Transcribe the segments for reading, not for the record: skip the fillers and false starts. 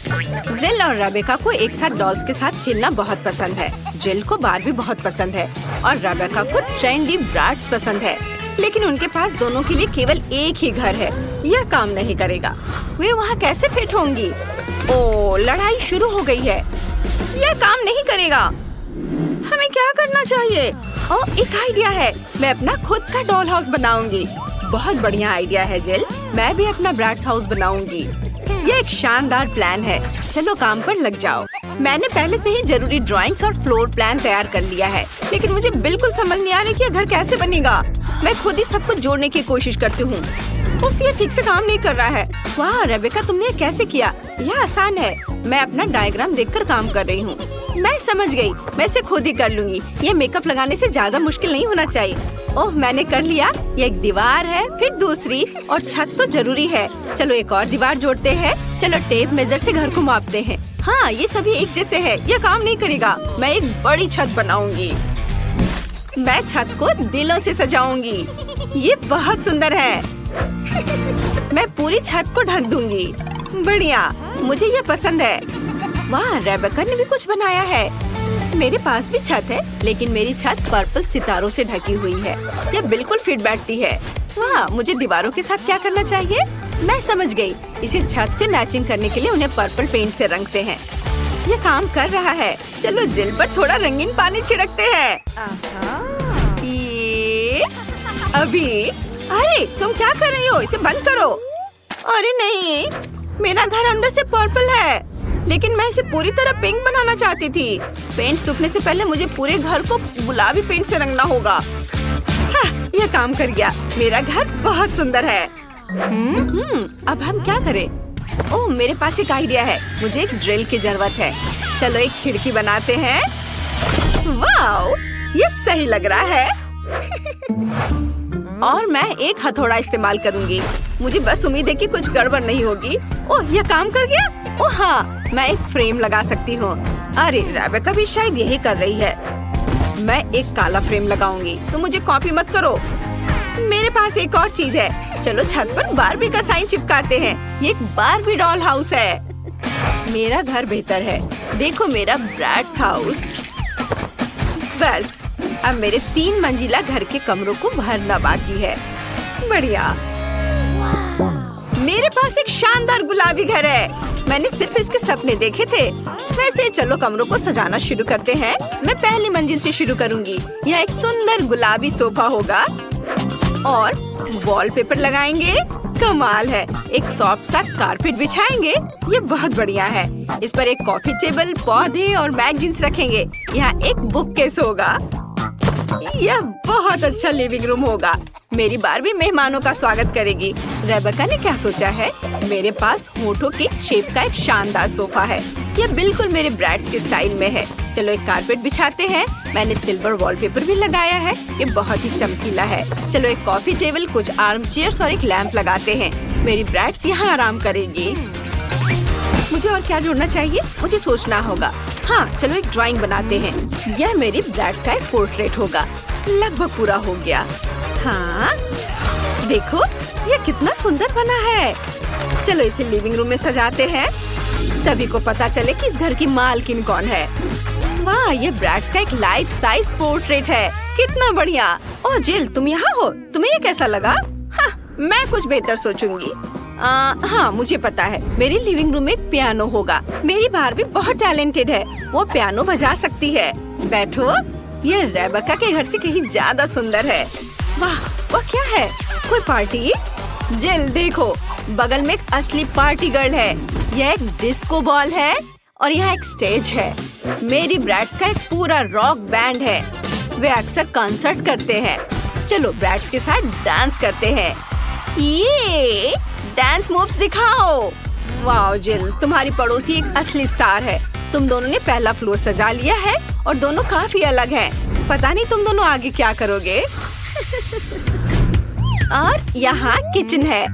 जिल और रेबेका को एक साथ डॉल्स के साथ खेलना बहुत पसंद है। जिल को बारबी बहुत पसंद है और रेबेका को ट्रेंडी ब्राट्स पसंद है। लेकिन उनके पास दोनों के लिए केवल एक ही घर है। यह काम नहीं करेगा। वे वहाँ कैसे फिट होंगी? ओ, लड़ाई शुरू हो गई है। यह काम नहीं करेगा। हमें क्या करना चाहिए? ओह, एक आइडिया है। मैं अपना खुद का डॉल हाउस बनाऊंगी। बहुत बढ़िया आइडिया है जिल। मैं भी अपना ब्राट्स हाउस बनाऊंगी। यह एक शानदार प्लान है। चलो काम पर लग जाओ। मैंने पहले से ही जरूरी ड्राइंग्स और फ्लोर प्लान तैयार कर लिया है, लेकिन मुझे बिल्कुल समझ नहीं आ रहा कि यह घर कैसे बनेगा। मैं खुद ही सब कुछ जोड़ने की कोशिश करती हूँ। उफ, ये ठीक से काम नहीं कर रहा है। वाह रेबेका, तुमने ये कैसे किया? यह आसान है। मैं अपना डायग्राम देखकर काम कर रही हूँ। मैं समझ गई। मैं इसे खुद ही कर लूंगी। ये मेकअप लगाने से ज्यादा मुश्किल नहीं होना चाहिए। ओह, मैंने कर लिया। ये एक दीवार है, फिर दूसरी और छत तो जरूरी है। चलो एक और दीवार जोड़ते हैं। चलो टेप मेजर से घर को मापते हैं। हाँ, ये सभी एक जैसे है। यह काम नहीं करेगा। मैं एक बड़ी छत बनाऊंगी। मैं छत को दिलों से सजाऊंगी। ये बहुत सुंदर है। मैं पूरी छत को ढक दूंगी। बढ़िया, मुझे ये पसंद है। वाह, रेबेका ने भी कुछ बनाया है। मेरे पास भी छत है, लेकिन मेरी छत पर्पल सितारों से ढकी हुई है। यह बिल्कुल फिट बैठती है। वाह, मुझे दीवारों के साथ क्या करना चाहिए? मैं समझ गई। इसे छत से मैचिंग करने के लिए उन्हें पर्पल पेंट से रंगते हैं। ये काम कर रहा है। चलो जिल पर थोड़ा रंगीन पानी छिड़कते हैं। ये अभी। अरे तुम क्या कर रही हो? इसे बंद करो। अरे नहीं, मेरा घर अंदर से पर्पल है, लेकिन मैं इसे पूरी तरह पिंक बनाना चाहती थी। पेंट सूखने से पहले मुझे पूरे घर को गुलाबी पेंट से रंगना होगा। हाँ, यह काम कर गया। मेरा घर बहुत सुंदर है। अब हम क्या करें? ओह, मेरे पास एक आइडिया है। मुझे एक ड्रिल की जरूरत है। चलो एक खिड़की बनाते हैं। वाह, ये सही लग रहा है। और मैं एक हथौड़ा इस्तेमाल करूंगी। मुझे बस उम्मीद है कि कुछ गड़बड़ नहीं होगी। ओह, यह काम कर गया। ओह हाँ, मैं एक फ्रेम लगा सकती हूँ। अरे रेबेका भी शायद यही कर रही है। मैं एक काला फ्रेम लगाऊंगी। तो मुझे कॉपी मत करो। मेरे पास एक और चीज है। चलो छत पर बारबी का साइन चिपकाते हैं। ये एक बारबी डॉल हाउस है। मेरा घर बेहतर है। देखो मेरा ब्राट्स हाउस। बस अब मेरे 3 मंजिला घर के कमरों को भरना बाकी है। बढ़िया। मेरे पास एक शानदार गुलाबी घर है। मैंने सिर्फ इसके सपने देखे थे। वैसे चलो कमरों को सजाना शुरू करते हैं। मैं पहली मंजिल से शुरू करूंगी। यहाँ एक सुंदर गुलाबी सोफा होगा और वॉलपेपर लगाएंगे। कमाल है। एक सॉफ्ट सा कारपेट बिछाएंगे। ये बहुत बढ़िया है। इस पर एक कॉफी टेबल, पौधे और मैगजीन्स रखेंगे। यहाँ एक बुक केस होगा। यह बहुत अच्छा लिविंग रूम होगा। मेरी बारबी मेहमानों का स्वागत करेगी। रेबेका ने क्या सोचा है? मेरे पास होठों के शेप का एक शानदार सोफा है। यह बिल्कुल मेरे ब्राट्स के स्टाइल में है। चलो एक कारपेट बिछाते हैं। मैंने सिल्वर वॉलपेपर भी लगाया है। ये बहुत ही चमकीला है। चलो एक कॉफी टेबल, कुछ आर्म चेयर्स और एक लैंप लगाते हैं। मेरी ब्राट्स यहाँ आराम करेगी। मुझे और क्या जोड़ना चाहिए? मुझे सोचना होगा। हाँ, चलो एक ड्राइंग बनाते हैं। यह मेरी ब्राट्स का एक पोर्ट्रेट होगा। लगभग पूरा हो गया। हाँ, देखो यह कितना सुंदर बना है। चलो इसे लिविंग रूम में सजाते हैं। सभी को पता चले कि इस घर की मालकिन कौन है। वाह, ये ब्राट्स का एक लाइफ साइज पोर्ट्रेट है। कितना बढ़िया। ओह जिल, तुम यहाँ हो? तुम्हें ये कैसा लगा? हाँ, मैं कुछ बेहतर सोचूंगी। हाँ, मुझे पता है। मेरी लिविंग रूम में एक पियानो होगा। मेरी बारबी बहुत टैलेंटेड है। वो पियानो बजा सकती है। बैठो। ये रेबेका के घर से कहीं ज्यादा सुंदर है। वाह, वह क्या है? कोई पार्टी? जिल देखो, बगल में एक असली पार्टी गर्ल है। यह एक डिस्को बॉल है और यहाँ एक स्टेज है। मेरी ब्राट्स का एक पूरा रॉक बैंड है। वे अक्सर कॉन्सर्ट करते हैं। चलो ब्राट्स के साथ डांस करते हैं। ये डांस मूव्स दिखाओ। वाह जिल, तुम्हारी पड़ोसी एक असली स्टार है। तुम दोनों ने पहला फ्लोर सजा लिया है और दोनों काफी अलग हैं। पता नहीं तुम दोनों आगे क्या करोगे। और यहाँ किचन है।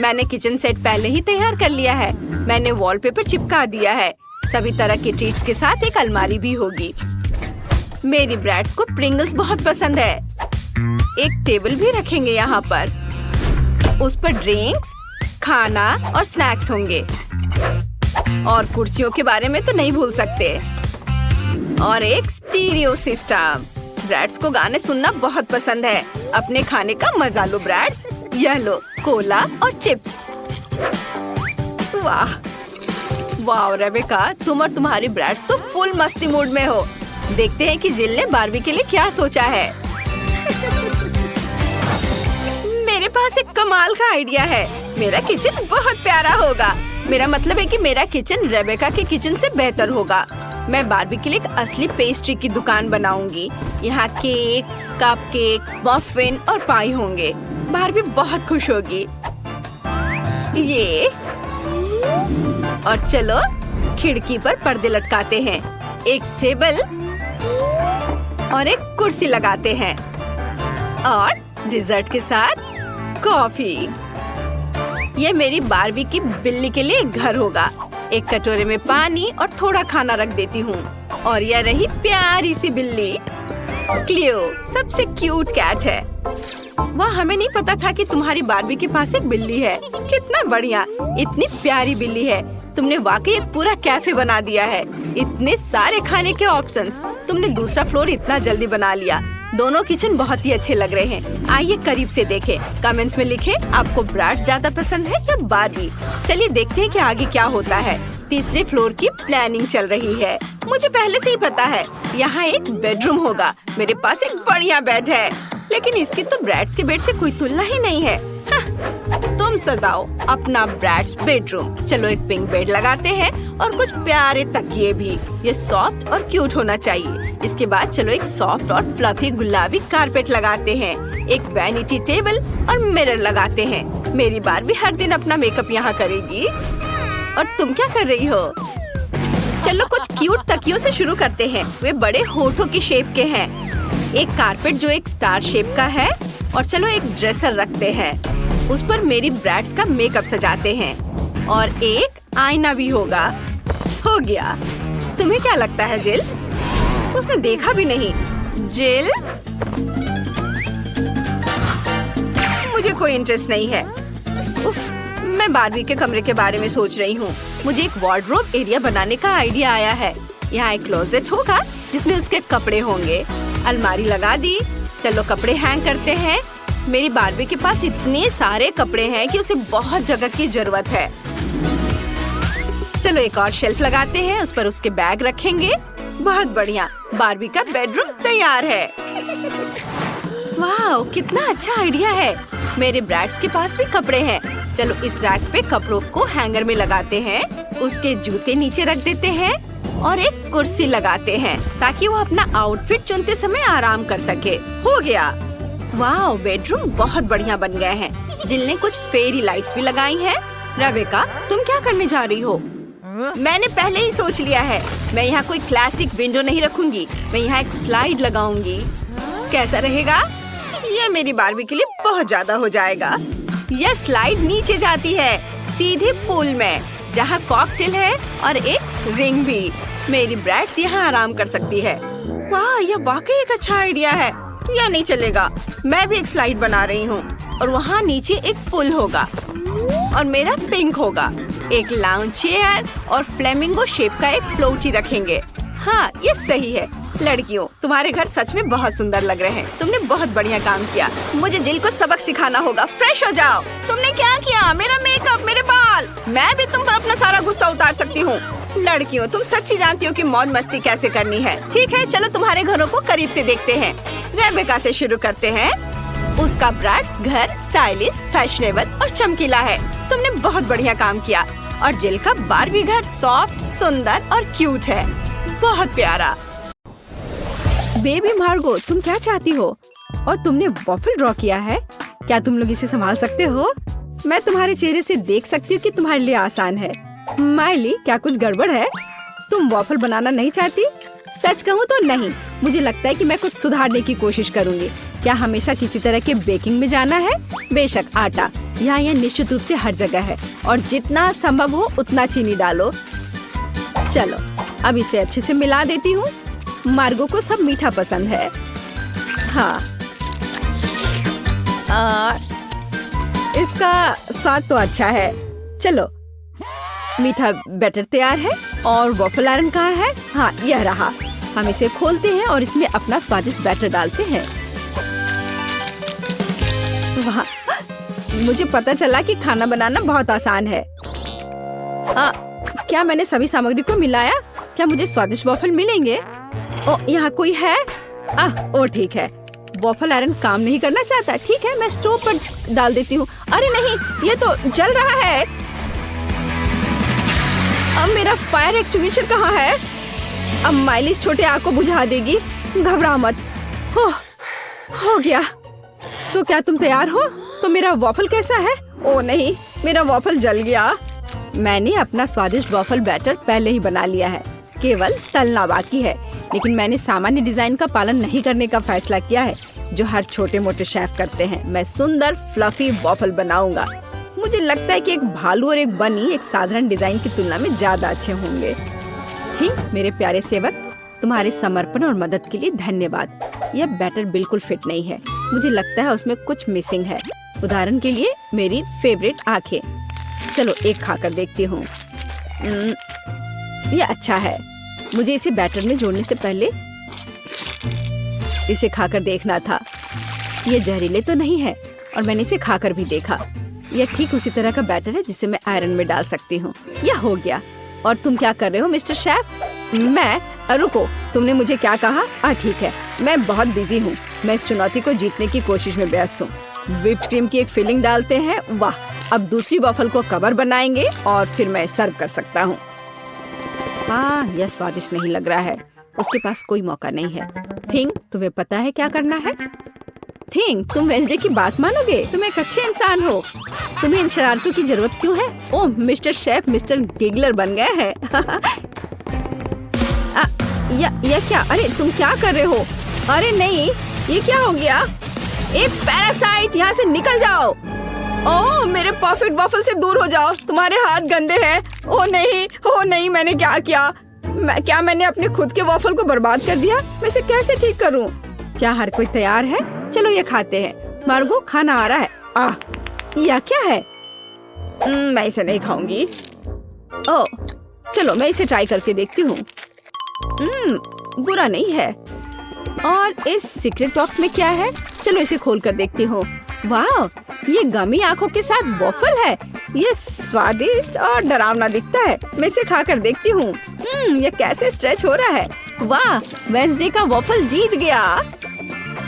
मैंने किचन सेट पहले ही तैयार कर लिया है। मैंने वॉलपेपर चिपका दिया है। सभी तरह के ट्रीट्स के साथ एक अलमारी भी होगी। मेरी ब्राट्स को प्रिंगल्स बहुत पसंद है। एक टेबल भी रखेंगे यहाँ पर। उस पर ड्रिंक्स, खाना और स्नैक्स होंगे। और कुर्सियों के बारे में तो नहीं भूल सकते। और एक स्टीरियो सिस्टम। ब्रैड्स को गाने सुनना बहुत पसंद है। अपने खाने का मजा लो ब्रैड्स। यह लो कोला और चिप्स। वाह वाह रेबेका, तुम और तुम्हारी ब्रैड्स तो फुल मस्ती मूड में हो। देखते हैं कि जिल ने बारबी के लिए क्या सोचा है। मेरे पास एक कमाल का आइडिया है। मेरा किचन बहुत प्यारा होगा। मेरा मतलब है कि मेरा किचन रेबेका के किचन से बेहतर होगा। मैं बारबी के लिए एक असली पेस्ट्री की दुकान बनाऊंगी। यहाँ केक, कपकेक, मफिन और पाई होंगे। बारबी बहुत खुश होगी। ये और चलो खिड़की पर पर्दे लटकाते हैं। एक टेबल और एक कुर्सी लगाते हैं और डिजर्ट के साथ कॉफी। ये मेरी बारबी की बिल्ली के लिए घर होगा। एक कटोरे में पानी और थोड़ा खाना रख देती हूँ। और यह रही प्यारी सी बिल्ली क्लियो, सबसे क्यूट कैट है। वाह, हमें नहीं पता था कि तुम्हारी बारबी के पास एक बिल्ली है। कितना बढ़िया, इतनी प्यारी बिल्ली है। तुमने वाकई एक पूरा कैफे बना दिया है। इतने सारे खाने के ऑप्शंस। तुमने दूसरा फ्लोर इतना जल्दी बना लिया। दोनों किचन बहुत ही अच्छे लग रहे हैं। आइए करीब से देखें। कमेंट्स में लिखें आपको ब्रैड्स ज्यादा पसंद है या बारबी। चलिए देखते हैं कि आगे क्या होता है। तीसरे फ्लोर की प्लानिंग चल रही है। मुझे पहले से ही पता है यहाँ एक बेडरूम होगा। मेरे पास एक बढ़िया बेड है, लेकिन इसकी तो ब्रैड्स के बेड से कोई तुलना ही नहीं है। तुम सजाओ अपना ब्रैड्स बेडरूम। चलो एक पिंक बेड लगाते हैं और कुछ प्यारे तकिए भी। ये सॉफ्ट और क्यूट होना चाहिए। इसके बाद चलो एक सॉफ्ट और फ्लफी गुलाबी कारपेट लगाते हैं। एक वैनिटी टेबल और मिरर लगाते हैं। मेरी बारबी हर दिन अपना मेकअप यहाँ करेगी। और तुम क्या कर रही हो? चलो कुछ क्यूट तकियों से शुरू करते हैं। वे बड़े होठों की शेप के हैं। एक कारपेट जो एक स्टार शेप का है। और चलो एक ड्रेसर रखते हैं। उस पर मेरी ब्रैड्स का मेकअप सजाते हैं। और एक आईना भी होगा। हो गया। तुम्हें क्या लगता है जिल? उसने देखा भी नहीं। जिल, मुझे कोई इंटरेस्ट नहीं है। उफ, मैं बारबी के कमरे के बारे में सोच रही हूँ। मुझे एक वार्डरोब एरिया बनाने का आइडिया आया है। यहाँ एक क्लोजेट होगा जिसमें उसके कपड़े होंगे। अलमारी लगा दी। चलो कपड़े हैंग करते हैं। मेरी बारबी के पास इतने सारे कपड़े हैं कि उसे बहुत जगह की जरूरत है। चलो एक और शेल्फ लगाते हैं। उस पर उसके बैग रखेंगे। बहुत बढ़िया, बारबी का बेडरूम तैयार है। वाह, कितना अच्छा आइडिया है। मेरे ब्रैड्स के पास भी कपड़े हैं। चलो इस रैक पे कपड़ों को हैंगर में लगाते हैं। उसके जूते नीचे रख देते हैं और एक कुर्सी लगाते हैं ताकि वो अपना आउटफिट चुनते समय आराम कर सके। हो गया। वाह, बेडरूम बहुत बढ़िया बन गए हैं। जिल ने कुछ फेरी लाइट्स भी लगाई हैं। रेबेका, तुम क्या करने जा रही हो? मैंने पहले ही सोच लिया है। मैं यहाँ कोई क्लासिक विंडो नहीं रखूंगी। मैं यहाँ एक स्लाइड लगाऊंगी। कैसा रहेगा? ये मेरी बारबी के लिए बहुत ज्यादा हो जाएगा। यह स्लाइड नीचे जाती है सीधे पूल में, जहाँ कॉकटेल है और एक रिंग भी। मेरी ब्रैड्स यहाँ आराम कर सकती है। वाह, यह वाकई एक अच्छा आइडिया है। यह नहीं चलेगा। मैं भी एक स्लाइड बना रही हूँ और वहाँ नीचे एक पुल होगा और मेरा पिंक होगा। एक लाउंज चेयर और फ्लेमिंगो शेप का एक फ्लोटी रखेंगे। हाँ, ये सही है। लड़कियों, तुम्हारे घर सच में बहुत सुंदर लग रहे हैं। तुमने बहुत बढ़िया काम किया। मुझे जिल को सबक सिखाना होगा। फ्रेश हो जाओ। तुमने क्या किया? मेरा मेकअप, मेरे बाल। मैं भी तुम पर अपना सारा गुस्सा उतार सकती हूँ। लड़कियों, तुम सच्ची जानती हो कि मौज मस्ती कैसे करनी है। ठीक है, चलो तुम्हारे घरों को करीब से देखते हैं। रेबेका से शुरू करते हैं। उसका ब्रैड्स घर स्टाइलिश, फैशनेबल और चमकीला है। तुमने बहुत बढ़िया काम किया। और जिल का बारबी घर सॉफ्ट, सुंदर और क्यूट है। बहुत प्यारा। बेबी मार्गो, तुम क्या चाहती हो? और तुमने वॉफल ड्रॉ किया है। क्या तुम लोग इसे संभाल सकते हो? मैं तुम्हारे चेहरे से देख सकती हूँ कि तुम्हारे लिए आसान है। माइली, क्या कुछ गड़बड़ है? तुम वॉफल बनाना नहीं चाहती? सच कहूँ तो नहीं। मुझे लगता है कि मैं कुछ सुधारने की कोशिश करूँगी। क्या हमेशा किसी तरह के बेकिंग में जाना है? बेशक, आटा यहाँ यह निश्चित रूप से हर जगह है और जितना संभव हो उतना चीनी डालो। चलो अब इसे अच्छे से मिला देती हूँ। मार्गो को सब मीठा पसंद है। हाँ, इसका स्वाद तो अच्छा है। चलो मीठा बैटर तैयार है और वॉफल आयरन कहाँ है? हाँ, यह रहा। हम इसे खोलते हैं और इसमें अपना स्वादिष्ट बैटर डालते हैं। वाह, मुझे पता चला कि खाना बनाना बहुत आसान है। क्या मैंने सभी सामग्री को मिलाया? क्या मुझे स्वादिष्ट वॉफल मिलेंगे? ओ, यहाँ कोई है? ओ ठीक है, वॉफल आयरन काम नहीं करना चाहता। ठीक है, मैं स्टोव पर डाल देती हूँ। अरे नहीं, ये तो जल रहा है। अब मेरा फायर एक्सटिंग्विशर कहाँ है? अब माइली इस छोटे आग को बुझा देगी। घबरा मत। हो गया। तो क्या तुम तैयार हो? तो मेरा वॉफल कैसा है? ओ नहीं, मेरा वॉफल जल गया। मैंने अपना स्वादिष्ट वॉफल बैटर पहले ही बना लिया है, केवल तलना बाकी है। लेकिन मैंने सामान्य डिजाइन का पालन नहीं करने का फैसला किया है, जो हर छोटे मोटे शेफ करते हैं। मैं सुंदर फ्लफी वॉफल बनाऊंगा। मुझे लगता है कि एक भालू और एक बनी एक साधारण डिजाइन की तुलना में ज्यादा अच्छे होंगे। ठीक, मेरे प्यारे सेवक, तुम्हारे समर्पण और मदद के लिए धन्यवाद। यह बैटर बिल्कुल फिट नहीं है। मुझे लगता है उसमें कुछ मिसिंग है। उदाहरण के लिए मेरी फेवरेट आंखें। चलो एक खाकर देखती हूँ। यह अच्छा है। मुझे इसे बैटर में जोड़ने से पहले इसे खाकर देखना था। ये जहरीले तो नहीं है और मैंने इसे खाकर भी देखा। यह ठीक उसी तरह का बैटर है जिसे मैं आयरन में डाल सकती हूँ। यह हो गया। और तुम क्या कर रहे हो मिस्टर शेफ? मैं? रुको, तुमने मुझे क्या कहा? ठीक है, मैं बहुत बिजी हूँ। मैं इस चुनौती को जीतने की कोशिश में व्यस्त हूँ। व्हिप्ड क्रीम की एक फिलिंग डालते हैं। वाह, अब दूसरी वॉफल को कवर बनाएंगे और फिर मैं सर्व कर सकता हूँ। यह स्वादिष्ट नहीं लग रहा है। उसके पास कोई मौका नहीं है। थिंग, तुम्हें पता है क्या करना है? थिंग, तुम वेंसडे की बात मानोगे? तुम एक अच्छे इंसान हो। तुम्हें इन शरारतों की जरूरत क्यों है? ओह, मिस्टर शेफ मिस्टर गिगलर बन गए हैं। यह क्या? अरे तुम क्या कर रहे हो? अरे नहीं, ये क्या हो गया? एक पैरासाइट, यहाँ से निकल जाओ। ओह, मेरे परफेक्ट वॉफल से दूर हो जाओ। तुम्हारे हाथ गंदे हैं। ओह नहीं, मैंने क्या किया? क्या मैंने अपने खुद के वॉफल को बर्बाद कर दिया? मैं इसे कैसे ठीक करूं? क्या हर कोई तैयार है? चलो ये खाते हैं। मार्गो, खाना आ रहा है। यह क्या है? मैं इसे नहीं खाऊंगी। ओह, चलो मैं इसे ट्राई करके देखती हूँ। बुरा नहीं है। और इस सीक्रेट बॉक्स में क्या है? चलो इसे खोल कर देखती हूँ। वाह, ये गमी आंखों के साथ वॉफल है। ये स्वादिष्ट और डरावना दिखता है। मैं इसे खाकर देखती हूँ। ये कैसे स्ट्रेच हो रहा है। वाह, वेंसडे का वॉफल जीत गया।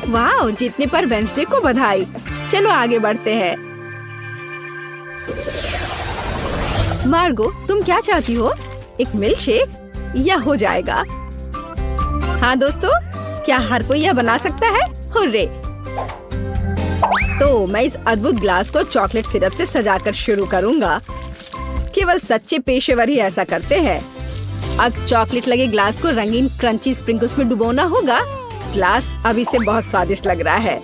वाह, जीतने पर वेंसडे को बधाई। चलो आगे बढ़ते हैं। मार्गो, तुम क्या चाहती हो? एक मिल्क शेक? यह हो जाएगा। हाँ दोस्तों, क्या हर कोई यह बना सकता है? हुर्रे! तो मैं इस अद्भुत ग्लास को चॉकलेट सिरप से सजाकर शुरू करूंगा। केवल सच्चे पेशेवर ही ऐसा करते हैं। अब चॉकलेट लगे ग्लास को रंगीन क्रंची स्प्रिंकल्स में डुबोना होगा। ग्लास अभी से बहुत स्वादिष्ट लग रहा है,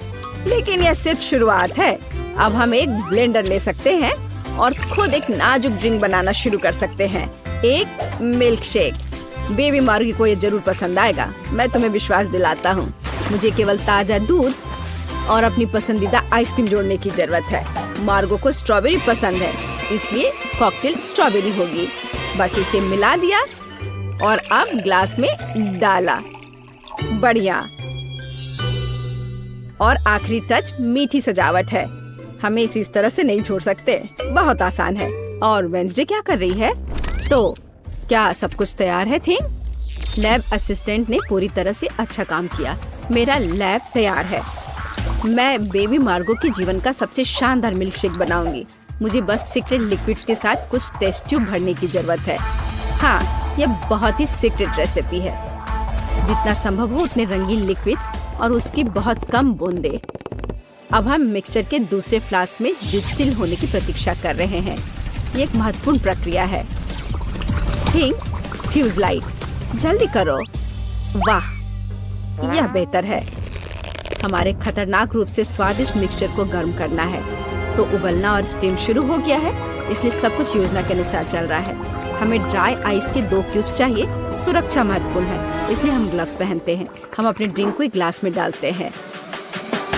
लेकिन यह सिर्फ शुरुआत है। अब हम एक ब्लेंडर ले सकते हैं और खुद एक नाजुक ड्रिंक बनाना शुरू कर सकते हैं। एक मिल्क शेक। बेबी मार्गी को ये जरूर पसंद आएगा, मैं तुम्हें विश्वास दिलाता हूँ। मुझे केवल ताजा दूध और अपनी पसंदीदा आइसक्रीम जोड़ने की जरूरत है। मार्गो को स्ट्रॉबेरी पसंद है, इसलिए कॉकटेल स्ट्रॉबेरी होगी। बस इसे मिला दिया और अब ग्लास में डाला। बढ़िया। और आखिरी टच मीठी सजावट है। हमें इसे इस तरह से नहीं छोड़ सकते। बहुत आसान है। और वेंसडे क्या कर रही है? तो क्या सब कुछ तैयार है? थिंग, लैब असिस्टेंट ने पूरी तरह से अच्छा काम किया। मेरा लैब तैयार है। मैं बेबी मार्गो के जीवन का सबसे शानदार मिल्क शेक बनाऊंगी। मुझे बस सीक्रेट लिक्विड्स के साथ कुछ टेस्ट ट्यूब भरने की जरूरत है। हाँ, यह बहुत ही सीक्रेट रेसिपी है। जितना संभव हो उतने रंगीन लिक्विड्स और उसकी बहुत कम बूंदे। अब हम मिक्सचर के दूसरे फ्लास्क में डिस्टिल होने की प्रतीक्षा कर रहे हैं। ये एक महत्वपूर्ण प्रक्रिया है। थिंग, फ्यूज लाइट, जल्दी करो। वाह, यह बेहतर है। हमारे खतरनाक रूप से स्वादिष्ट मिक्सचर को गर्म करना है। तो उबलना और स्टीम शुरू हो गया है, इसलिए सब कुछ योजना के अनुसार चल रहा है। हमें ड्राई आइस के 2 क्यूब्स चाहिए। सुरक्षा महत्वपूर्ण है, इसलिए हम ग्लव्स पहनते हैं। हम अपने ड्रिंक को एक ग्लास में डालते हैं।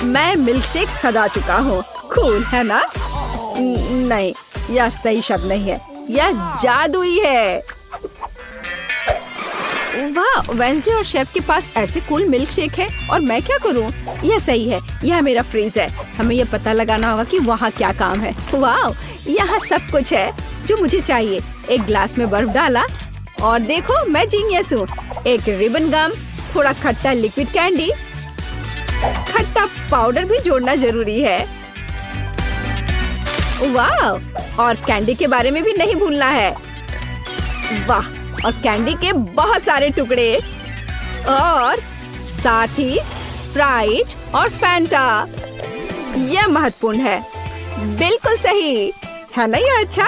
मैं मिल्क शेक सजा चुका हूँ। कूल है ना? नहीं, यह सही शब्द नहीं है। यह जादुई है। वाह, वेंसडे और शेफ के पास ऐसे कूल मिल्क शेक है और मैं क्या करूं? यह सही है, यह मेरा फ्रीज है। हमें यह पता लगाना होगा कि वहाँ क्या काम है। वाह, यहाँ सब कुछ है जो मुझे चाहिए। एक ग्लास में बर्फ डाला और देखो मैं जीनियस हूँ। एक रिबन गम, थोड़ा खट्टा लिक्विड कैंडी, खट्टा पाउडर भी जोड़ना जरूरी है। वाह, और कैंडी के बारे में भी नहीं भूलना है। वाह, और कैंडी के बहुत सारे टुकड़े और साथ ही स्प्राइट और फैंटा। यह महत्वपूर्ण है। बिल्कुल सही है ना? यह अच्छा।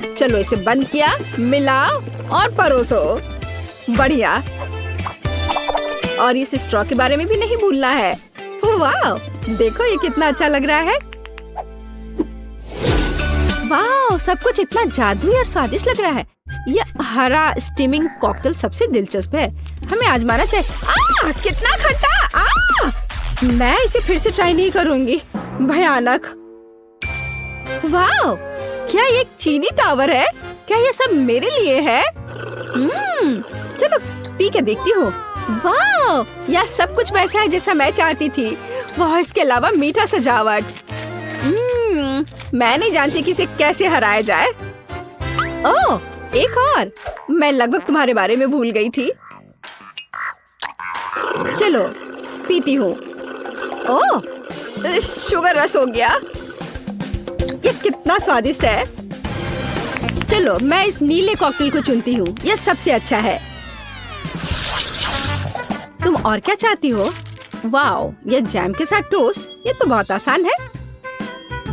चलो इसे बंद किया, मिलाओ और परोसो। बढ़िया। और इस स्ट्रॉ के बारे में भी नहीं भूलना है। वाह, देखो ये कितना अच्छा लग रहा है। वाह, सब कुछ इतना जादुई और स्वादिष्ट लग रहा है। यह हरा स्टीमिंग कॉकटेल सबसे दिलचस्प है। हमें आजमाना चाहिए। कितना खट्टा! मैं इसे फिर से ट्राई नहीं करूंगी। भयानक। वाह, क्या ये एक चीनी टावर है? क्या ये सब मेरे लिए है? चलो पी के देखती हूँ। वाह, यह सब कुछ वैसा है जैसा मैं चाहती थी। वाह, इसके अलावा मीठा सजावट। मैं नहीं जानती कि इसे कैसे हराया जाए। ओह, एक और। मैं लगभग तुम्हारे बारे में भूल गई थी। चलो पीती हूँ। ओह, शुगर रश हो गया। ये कितना स्वादिष्ट है। चलो मैं इस नीले कॉकटेल को चुनती हूँ। यह सबसे अच्छा है। तुम और क्या चाहती हो? वाओ, ये जैम के साथ टोस्ट। ये तो बहुत आसान है।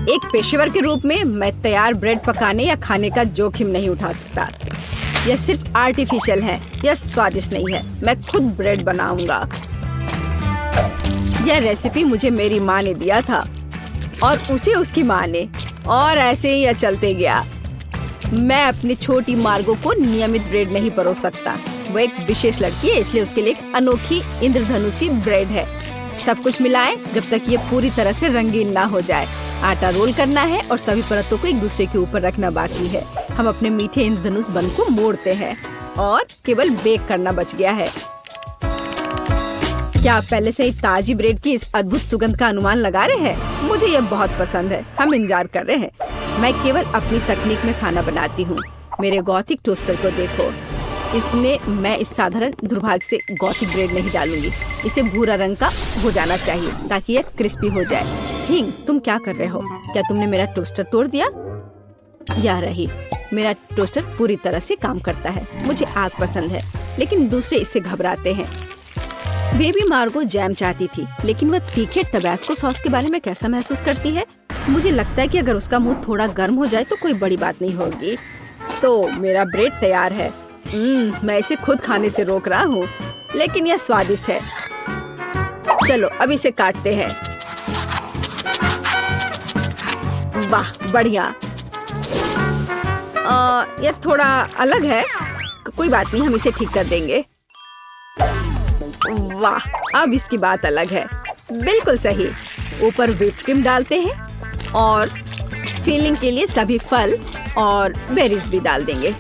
एक पेशेवर के रूप में मैं तैयार ब्रेड पकाने या खाने का जोखिम नहीं उठा सकता। यह सिर्फ आर्टिफिशियल है। यह स्वादिष्ट नहीं है। मैं खुद ब्रेड बनाऊंगा। यह रेसिपी मुझे मेरी माँ ने दिया था और उसे उसकी माँ ने, और ऐसे ही यह चलते गया। मैं अपनी छोटी मार्गो को नियमित ब्रेड नहीं परोस सकता। वो एक विशेष लड़की है, इसलिए उसके लिए एक अनोखी इंद्रधनुषी ब्रेड है। सब कुछ मिलाएं जब तक ये पूरी तरह से रंगीन ना हो जाए। आटा रोल करना है और सभी परतों को एक दूसरे के ऊपर रखना बाकी है। हम अपने मीठे इंद्रधनुष बन को मोड़ते हैं और केवल बेक करना बच गया है। क्या आप पहले से ही ताजी ब्रेड की इस अद्भुत सुगंध का अनुमान लगा रहे हैं? मुझे यह बहुत पसंद है। हम इंतजार कर रहे हैं। मैं केवल अपनी तकनीक में खाना बनाती हूँ। मेरे गॉथिक टोस्टर को देखो। इसमें मैं इस साधारण दुर्भाग्य से गॉथिक ब्रेड नहीं डालूंगी। इसे भूरा रंग का हो जाना चाहिए ताकि यह क्रिस्पी हो जाए। थिंग, तुम क्या कर रहे हो? क्या तुमने मेरा टोस्टर तोड़ दिया? या रही, मेरा टोस्टर पूरी तरह से काम करता है। मुझे आग पसंद है, लेकिन दूसरे इससे घबराते हैं। बेबी मार्गो जैम चाहती थी, लेकिन वह तीखे टबैस्को सॉस के बारे में कैसा महसूस करती है? मुझे लगता है कि अगर उसका मुंह थोड़ा गर्म हो जाए तो कोई बड़ी बात नहीं होगी। तो मेरा ब्रेड तैयार है। मैं इसे खुद खाने से रोक रहा हूँ, लेकिन यह स्वादिष्ट है। चलो अब इसे काटते हैं। वाह, बढ़िया। यह थोड़ा अलग है। कोई बात नहीं, हम इसे ठीक कर देंगे। वाह, अब इसकी बात अलग है। बिल्कुल सही। ऊपर व्हिप क्रीम डालते हैं और फिलिंग के लिए सभी फल और बेरीज भी डाल देंगे।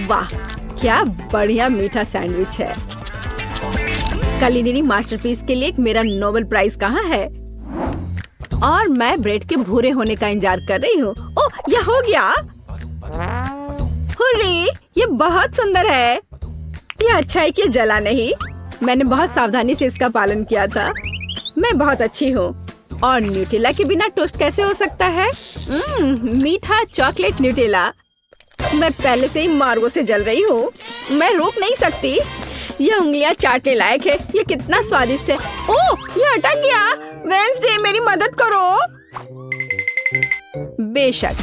वाह, क्या बढ़िया मीठा सैंडविच है। कुलिनरी मास्टरपीस के लिए मेरा नोबेल प्राइज कहाँ है? और मैं ब्रेड के भूरे होने का इंतजार कर रही हूँ। ओह, यह हो गया। हुर्रे, ये बहुत सुंदर है। यह अच्छा है कि जला नहीं। मैंने बहुत सावधानी से इसका पालन किया था। मैं बहुत अच्छी हूँ। और न्यूटेला के बिना टोस्ट कैसे हो सकता है? मीठा चॉकलेट न्यूटेला। मैं पहले से ही मार्गो से जल रही हूँ। मैं रोक नहीं सकती। यह उंगलियां चाटने लायक है। ये कितना स्वादिष्ट है। ओह, ये अटक गया। वेंसडे, मेरी मदद करो। बेशक,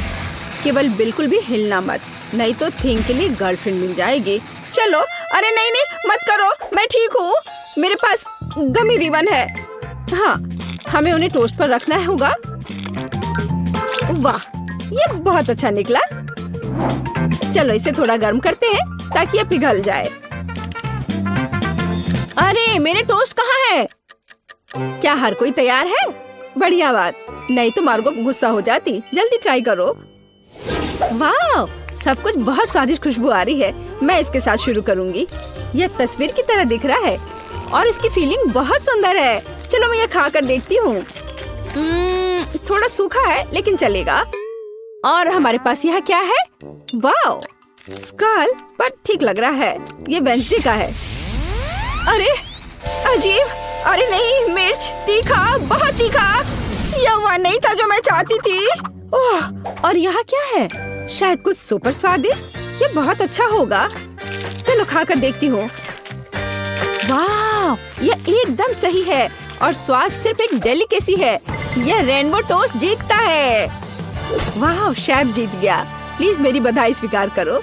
केवल बिल्कुल भी हिलना मत, नहीं तो थिंग के लिए गर्लफ्रेंड मिल जाएगी। चलो। अरे नहीं नहीं, मत करो। मैं ठीक हूँ। मेरे पास गमी रिबन है। हाँ, हमें उन्हें टोस्ट पर रखना होगा। वाह, ये बहुत अच्छा निकला। चलो इसे थोड़ा गर्म करते हैं ताकि ये पिघल जाए। अरे, मेरे टोस्ट कहाँ है? क्या हर कोई तैयार है? बढ़िया बात। नहीं तो मार्गो गुस्सा हो जाती। जल्दी ट्राई करो। वाह, सब कुछ बहुत स्वादिष्ट खुशबू आ रही है। मैं इसके साथ शुरू करूंगी। यह तस्वीर की तरह दिख रहा है और इसकी फीलिंग बहुत सुंदर है। चलो मैं यह खा कर देखती हूँ। थोड़ा सूखा है लेकिन चलेगा। और हमारे पास यहाँ क्या है? वाओ, स्कल, पर ठीक लग रहा है। ये वेंसडे का है। अरे अजीब, अरे नहीं, मिर्च, तीखा, बहुत तीखा। यह वह नहीं था जो मैं चाहती थी। ओह, और यहाँ क्या है? शायद कुछ सुपर स्वादिष्ट। ये बहुत अच्छा होगा। चलो खा कर देखती हूँ। वाह, यह एकदम सही है और स्वाद सिर्फ एक डेलिकेसी है। यह रेनबो टोस्ट जीतता है। वाह, शेफ जीत गया। प्लीज मेरी बधाई स्वीकार करो।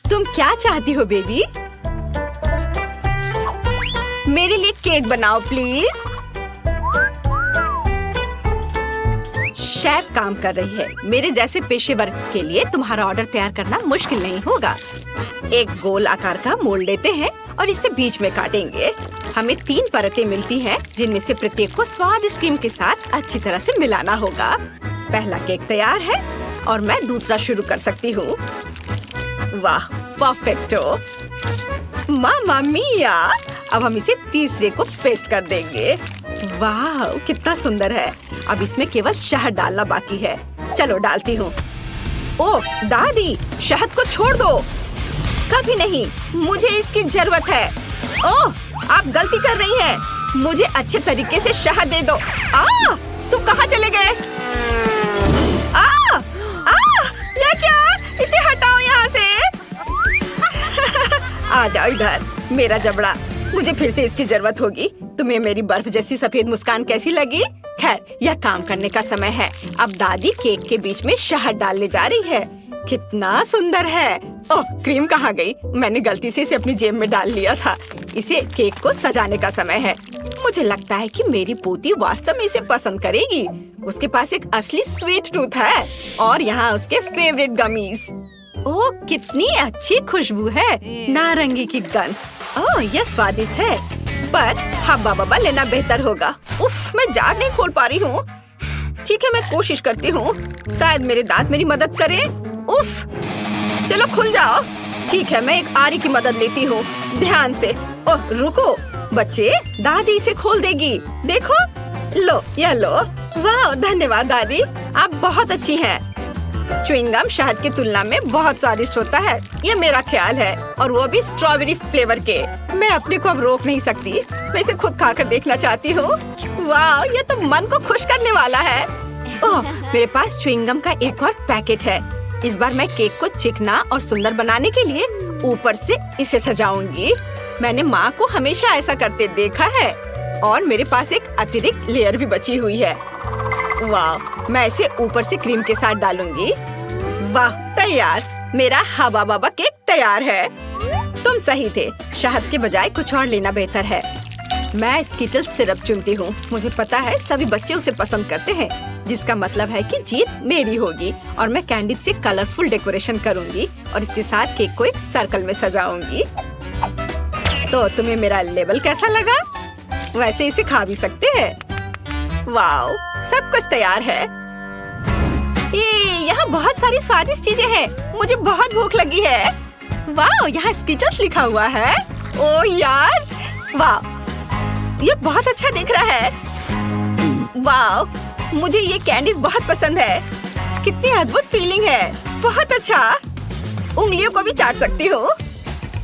तुम क्या चाहती हो बेबी? मेरे लिए केक बनाओ प्लीज। शेफ काम कर रही है। मेरे जैसे पेशेवर के लिए तुम्हारा ऑर्डर तैयार करना मुश्किल नहीं होगा। एक गोल आकार का मोल्ड लेते हैं और इसे बीच में काटेंगे। हमें 3 परतें मिलती हैं, जिनमें से प्रत्येक को स्वादिष्ट क्रीम के साथ अच्छी तरह से मिलाना होगा। पहला केक तैयार है और मैं दूसरा शुरू कर सकती हूँ। वाह, परफेक्टो। मामा मिया। अब हम इसे तीसरे को पेस्ट कर देंगे। वाह, कितना सुंदर है। अब इसमें केवल शहद डालना बाकी है। चलो डालती हूँ। ओह दादी, शहद को छोड़ दो। कभी नहीं, मुझे इसकी जरूरत है। ओह, आप गलती कर रही हैं। मुझे अच्छे तरीके से शहद दे दो। तुम कहाँ चले गए? यह क्या? इसे हटाओ यहाँ से। आ जाओ इधर, मेरा जबड़ा। मुझे फिर से इसकी जरूरत होगी। तुम्हें मेरी बर्फ जैसी सफेद मुस्कान कैसी लगी? खैर, यह काम करने का समय है। अब दादी केक के बीच में शहद डालने जा रही है। कितना सुंदर है। ओह, क्रीम कहाँ गई? मैंने गलती से इसे अपनी जेब में डाल लिया था। इसे केक को सजाने का समय है। मुझे लगता है कि मेरी पोती वास्तव में इसे पसंद करेगी। उसके पास एक असली स्वीट टूथ है और यहाँ उसके फेवरेट गमीज। ओह, कितनी अच्छी खुशबू है। नारंगी की गंध। ओह, यह स्वादिष्ट है, पर हब्बा बब्बा लेना बेहतर होगा। उफ, मैं जार नहीं खोल पा रही हूँ। ठीक है, मैं कोशिश करती हूँ। शायद मेरे दांत मेरी मदद करें। उफ, चलो खुल जाओ। ठीक है, मैं एक आरी की मदद लेती हूँ। ध्यान से। ओह रुको बच्चे, दादी इसे खोल देगी। देखो, लो, यह लो। वाह, धन्यवाद दादी, आप बहुत अच्छी हैं। च्युइंगम शहद की तुलना में बहुत स्वादिष्ट होता है। ये मेरा ख्याल है, और वो भी स्ट्रॉबेरी फ्लेवर के। मैं अपने को अब रोक नहीं सकती। मैं इसे खुद खाकर देखना चाहती हूँ। वाह, ये तो मन को खुश करने वाला है। ओह, मेरे पास च्युइंगम का एक और पैकेट है। इस बार मैं केक को चिकना और सुंदर बनाने के लिए ऊपर से इसे सजाऊंगी। मैंने माँ को हमेशा ऐसा करते देखा है, और मेरे पास एक अतिरिक्त लेयर भी बची हुई है। वाह, मैं इसे ऊपर से क्रीम के साथ डालूंगी। वाह, तैयार। मेरा हवा बाबा केक तैयार है। तुम सही थे, शहद के बजाय कुछ और लेना बेहतर है। मैं स्किटल्स सिरप चुनती हूँ। मुझे पता है सभी बच्चे उसे पसंद करते हैं, जिसका मतलब है कि जीत मेरी होगी। और मैं कैंडी से कलरफुल डेकोरेशन करूंगी और इसके साथ केक को एक सर्कल में सजाऊंगी। तो तुम्हें मेरा लेबल कैसा लगा? वैसे इसे खा भी सकते हैं। वाओ, सब कुछ तैयार है। यहाँ बहुत सारी स्वादिष्ट चीजें हैं। मुझे बहुत भूख लगी है। वाओ, यहाँ स्किटल्स लिखा हुआ है। ओ यार, वाह, ये बहुत अच्छा दिख रहा है। वाओ, मुझे ये कैंडीज बहुत पसंद है। कितनी अद्भुत फीलिंग है। बहुत अच्छा। उंगलियों को भी चाट सकती हूँ।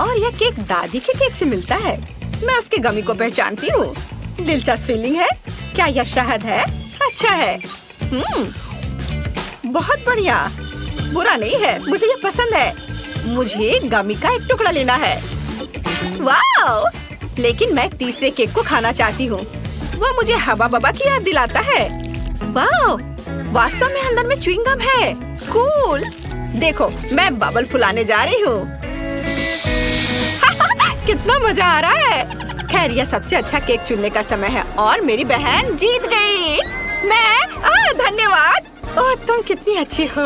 और यह केक दादी के केक से मिलता है। मैं उसके गमी को पहचानती हूँ। दिलचस्प फीलिंग है। क्या यह शहद है? अच्छा है। बहुत बढ़िया। बुरा नहीं है, मुझे यह पसंद है। मुझे गमी का एक टुकड़ा लेना है। वाओ, लेकिन मैं तीसरे केक को खाना चाहती हूँ। वो मुझे हवा बबा की याद दिलाता है। वाओ, वास्तव में अंदर में च्युइंगम है। कूल। देखो, मैं बबल फुलाने जा रही हूँ। कितना मजा आ रहा है। खैर, यह सबसे अच्छा केक चुनने का समय है और मेरी बहन जीत गई। धन्यवाद। ओह, तुम कितनी अच्छी हो।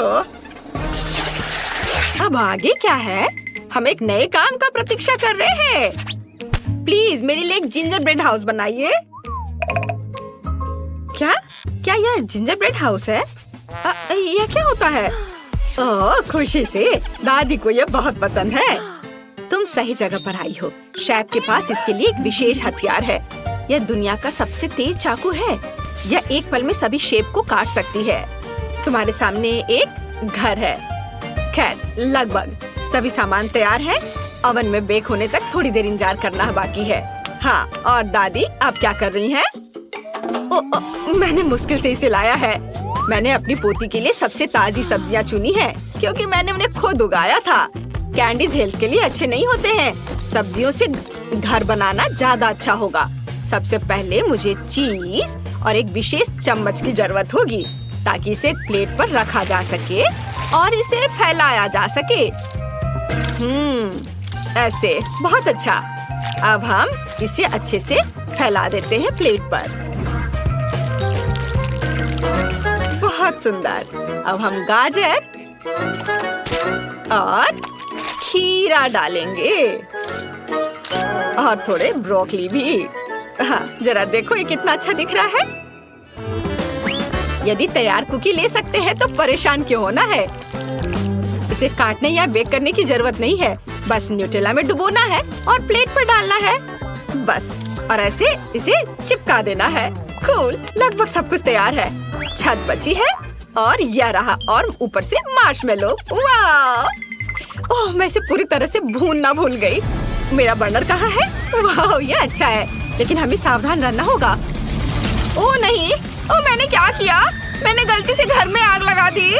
अब आगे क्या है? हम एक नए काम का प्रतीक्षा कर रहे हैं। प्लीज मेरे लिए एक जिंजर ब्रेड हाउस बनाइए। क्या? क्या यह जिंजर ब्रेड हाउस है? यह क्या होता है? ओह, खुशी से दादी को ये बहुत पसंद है। तुम सही जगह पर आई हो। शेफ के पास इसके लिए एक विशेष हथियार है। यह दुनिया का सबसे तेज चाकू है। यह एक पल में सभी शेप को काट सकती है। तुम्हारे सामने एक घर है। खैर, लगभग सभी सामान तैयार है। ओवन में बेक होने तक थोड़ी देर इंतजार करना बाकी है। हाँ, और दादी आप क्या कर रही हैं? मैंने मुश्किल से इसे लाया है। मैंने अपनी पोती के लिए सबसे ताजी सब्जियां चुनी हैं, क्योंकि मैंने उन्हें खुद उगाया था। कैंडीज हेल्थ के लिए अच्छे नहीं होते हैं। सब्जियों से घर बनाना ज्यादा अच्छा होगा। सबसे पहले मुझे चीज और एक विशेष चम्मच की जरूरत होगी, ताकि इसे प्लेट पर रखा जा सके और इसे फैलाया जा सके। ऐसे, बहुत अच्छा। अब हम इसे अच्छे से फैला देते हैं प्लेट पर। बहुत सुंदर। अब हम गाजर और खीरा डालेंगे और थोड़े ब्रोकली भी। हाँ, जरा देखो ये कितना अच्छा दिख रहा है। यदि तैयार कुकी ले सकते हैं तो परेशान क्यों होना है। इसे काटने या बेक करने की जरूरत नहीं है। बस न्यूटेला में डुबोना है और प्लेट पर डालना है। बस, और ऐसे इसे चिपका देना है। कूल, लगभग सब कुछ तैयार है। छत बची है और यह रहा, और ऊपर से मार्शमेलो। वाह! ओह, मैं इसे पूरी तरह से भूनना भूल गई। मेरा बर्नर कहाँ है? वाह, ये अच्छा है, लेकिन हमें सावधान रहना होगा। ओह नहीं, ओह मैंने क्या किया? मैंने गलती से घर में आग लगा दी।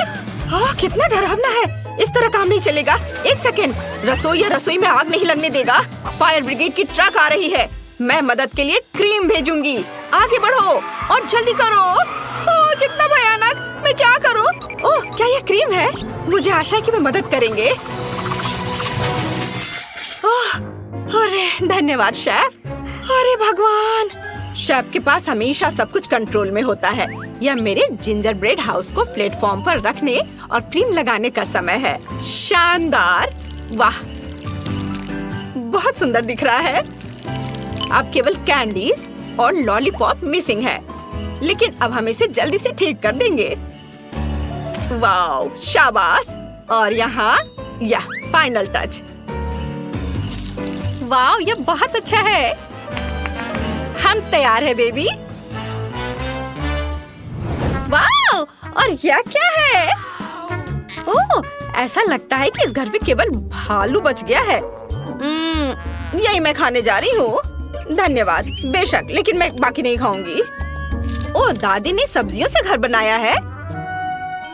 ओह, कितना डरावना है। इस तरह काम नहीं चलेगा। एक सेकेंड, रसोई में आग नहीं लगने देगा। फायर ब्रिगेड की ट्रक आ रही है। मैं मदद के लिए क्रीम भेजूंगी। आगे बढ़ो और जल्दी करो। ओह, कितना भयानक। मैं क्या करूं? ओह, क्या यह क्रीम है? मुझे आशा है कि वे मदद करेंगे। ओह, अरे धन्यवाद शेफ। अरे भगवान, शेफ के पास हमेशा सब कुछ कंट्रोल में होता है। यह मेरे जिंजर ब्रेड हाउस को प्लेटफॉर्म पर रखने और क्रीम लगाने का समय है। शानदार! वाह, बहुत सुंदर दिख रहा है। अब केवल कैंडीज और लॉलीपॉप मिसिंग है, लेकिन अब हम इसे जल्दी से ठीक कर देंगे। वाह, शाबाश! और यहाँ यह फाइनल टच। वाह, यह बहुत अच्छा है। हम तैयार है बेबी। वाह, और यह क्या है? ओह, ऐसा लगता है कि इस घर में केवल भालू बच गया है। यही मैं खाने जा रही हूँ। धन्यवाद। बेशक, लेकिन मैं बाकी नहीं खाऊंगी। ओह, दादी ने सब्जियों से घर बनाया है।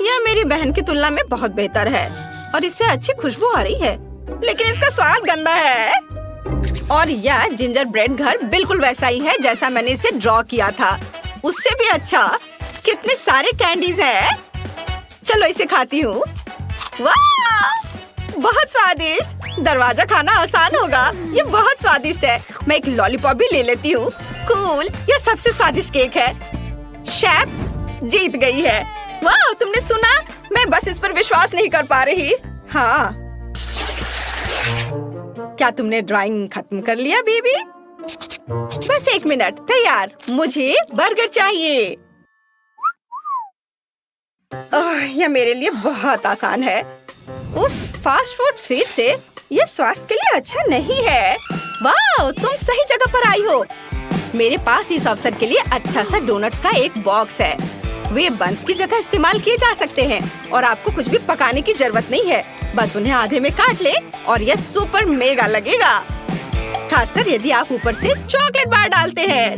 यह मेरी बहन की तुलना में बहुत बेहतर है और इससे अच्छी खुशबू आ रही है, लेकिन इसका स्वाद गंदा है। और यह जिंजर ब्रेड घर बिल्कुल वैसा ही है जैसा मैंने इसे ड्रॉ किया था, उससे भी अच्छा। कितने सारे कैंडीज हैं। चलो इसे खाती हूँ। वाह, बहुत स्वादिष्ट। दरवाजा खाना आसान होगा। ये बहुत स्वादिष्ट है। मैं एक लॉलीपॉप भी ले लेती हूँ। कूल, यह सबसे स्वादिष्ट केक है। शेफ जीत गई है। वाह, तुमने सुना? मैं बस इस पर विश्वास नहीं कर पा रही। हाँ, क्या तुमने ड्राइंग खत्म कर लिया बेबी? बस 1 मिनट। तैयार। मुझे बर्गर चाहिए। यह मेरे लिए बहुत आसान है। उफ, फास्ट फूड फिर से? यह स्वास्थ्य के लिए अच्छा नहीं है। वाह, तुम सही जगह पर आई हो। मेरे पास इस अवसर के लिए अच्छा सा डोनट्स का एक बॉक्स है। वे बंस की जगह इस्तेमाल किए जा सकते हैं और आपको कुछ भी पकाने की जरूरत नहीं है। बस उन्हें आधे में काट ले और यह सुपर मेगा लगेगा, खासकर यदि आप ऊपर से चॉकलेट बार डालते हैं।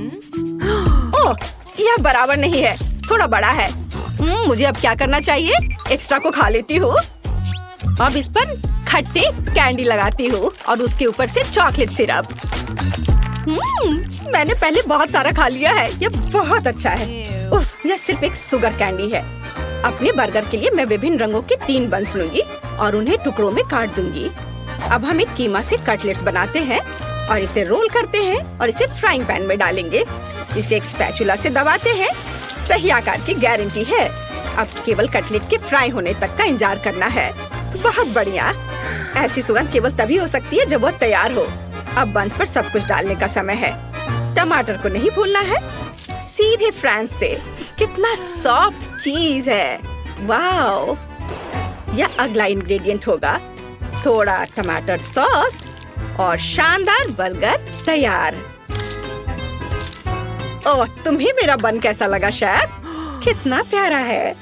ओह, यह बराबर नहीं है, थोड़ा बड़ा है। मुझे अब क्या करना चाहिए? एक्स्ट्रा को खा लेती हूँ। अब इस पर खट्टे कैंडी लगाती हूँ और उसके ऊपर से चॉकलेट सिरप। मैंने पहले बहुत सारा खा लिया है। यह बहुत अच्छा है। उफ, यह सिर्फ एक शुगर कैंडी है। अपने बर्गर के लिए मैं विभिन्न रंगों के 3 बंस लूंगी और उन्हें टुकड़ों में काट दूंगी। अब हम एक कीमा से कटलेट्स बनाते हैं और इसे रोल करते हैं और इसे फ्राइंग पैन में डालेंगे। इसे एक स्पैचुला से दबाते हैं। सही आकार की गारंटी है। अब केवल कटलेट के फ्राई होने तक का इंतजार करना है। बहुत बढ़िया। ऐसी सुगंध केवल तभी हो सकती है जब वो तैयार हो। अब बंस पर सब कुछ डालने का समय है। टमाटर को नहीं भूलना है। सीधे फ्रांस से। कितना सॉफ्ट चीज है। वाओ, यह अगला इंग्रेडिएंट होगा। थोड़ा टमाटर सॉस और शानदार बर्गर तैयार। ओह, तुम्हें मेरा बन कैसा लगा शेफ? कितना प्यारा है।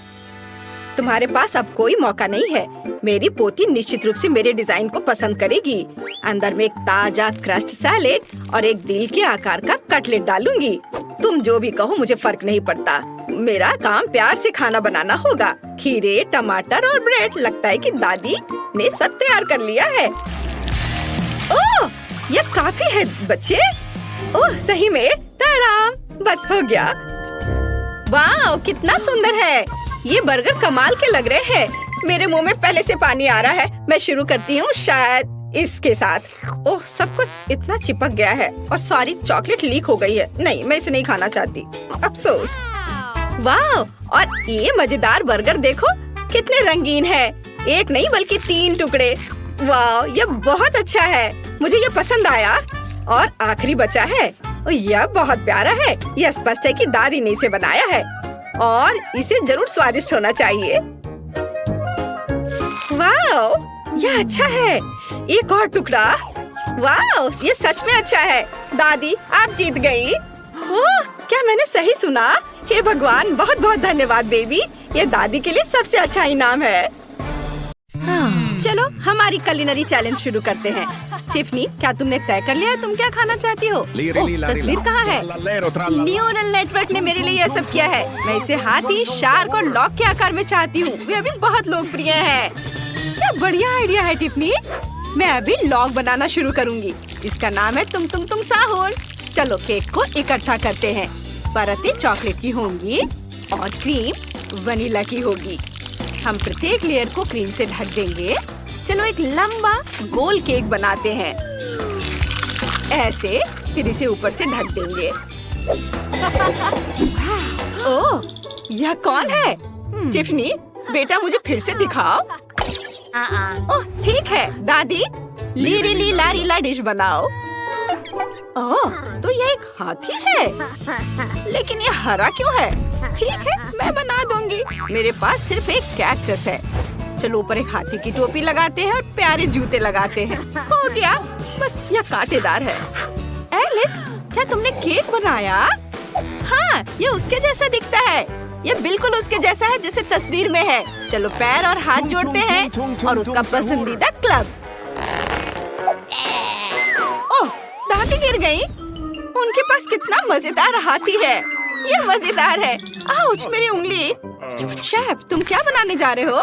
तुम्हारे पास अब कोई मौका नहीं है। मेरी पोती निश्चित रूप से मेरे डिजाइन को पसंद करेगी। अंदर में एक ताजा क्रस्ट सैलेड और एक दिल के आकार का कटलेट डालूंगी। तुम जो भी कहो, मुझे फर्क नहीं पड़ता। मेरा काम प्यार से खाना बनाना होगा। खीरे, टमाटर और ब्रेड। लगता है कि दादी ने सब तैयार कर लिया है। ओह, यह काफी है बच्चे। ओह, सही में ताराम, बस हो गया। वाह, कितना सुंदर है। ये बर्गर कमाल के लग रहे हैं। मेरे मुंह में पहले से पानी आ रहा है। मैं शुरू करती हूँ शायद इसके साथ। ओह, सब कुछ इतना चिपक गया है और सारी चॉकलेट लीक हो गई है। नहीं, मैं इसे नहीं खाना चाहती, अफसोस। वाह, और ये मजेदार बर्गर देखो, कितने रंगीन है। एक नहीं बल्कि 3 टुकड़े। वाह, यह बहुत अच्छा है। मुझे यह पसंद आया। और आखिरी बचा है। यह बहुत प्यारा है। यह स्पष्ट है कि दादी ने इसे बनाया है और इसे जरूर स्वादिष्ट होना चाहिए। वाह, यह अच्छा है। एक और टुकड़ा। वाह, ये सच में अच्छा है। दादी, आप जीत गई। ओह, क्या मैंने सही सुना? हे भगवान, बहुत बहुत धन्यवाद बेबी। ये दादी के लिए सबसे अच्छा इनाम है। चलो हमारी कुलिनरी चैलेंज शुरू करते हैं। टिफनी, क्या तुमने तय कर लिया है तुम क्या खाना चाहती हो? तस्वीर कहाँ है? न्यूरल नेटवर्क ने मेरे लिए यह सब किया है। मैं इसे हाथी, शार्क और लॉक के आकार में चाहती हूँ। वे अभी बहुत लोकप्रिय है। क्या बढ़िया आइडिया है टिफनी। मैं अभी लॉक बनाना शुरू करूँगी। इसका नाम है तुम साहुर। चलो केक को इकट्ठा करते हैं। परतें चॉकलेट की होंगी और क्रीम वनीला की होगी। हम प्रत्येक लेयर को क्रीम से ढक देंगे। चलो एक लंबा गोल केक बनाते हैं। ऐसे, फिर इसे ऊपर से ढक देंगे। ओह, यह कौन है? टिफनी, बेटा मुझे फिर से दिखाओ। ओह, ठीक है दादी, लीरी लारीला डिश बनाओ। ओह, तो यह एक हाथी है। लेकिन ये हरा क्यों है? ठीक है, मैं बना दूंगी। मेरे पास सिर्फ एक कैक्टस है। चलो ऊपर एक हाथी की टोपी लगाते हैं और प्यारे जूते लगाते हैं। हो गया, बस यह कांटेदार है। एलिस, क्या तुमने केक बनाया? हाँ, ये उसके जैसा दिखता है। ये बिल्कुल उसके जैसा है जैसे तस्वीर में है। चलो पैर और हाथ जोड़ते हैं और उसका पसंदीदा क्लब। ओह, दादी गिर गई। उनके पास कितना मजेदार हाथी है। ये मजेदार है। आउच, मेरी उंगली। शेफ, तुम क्या बनाने जा रहे हो?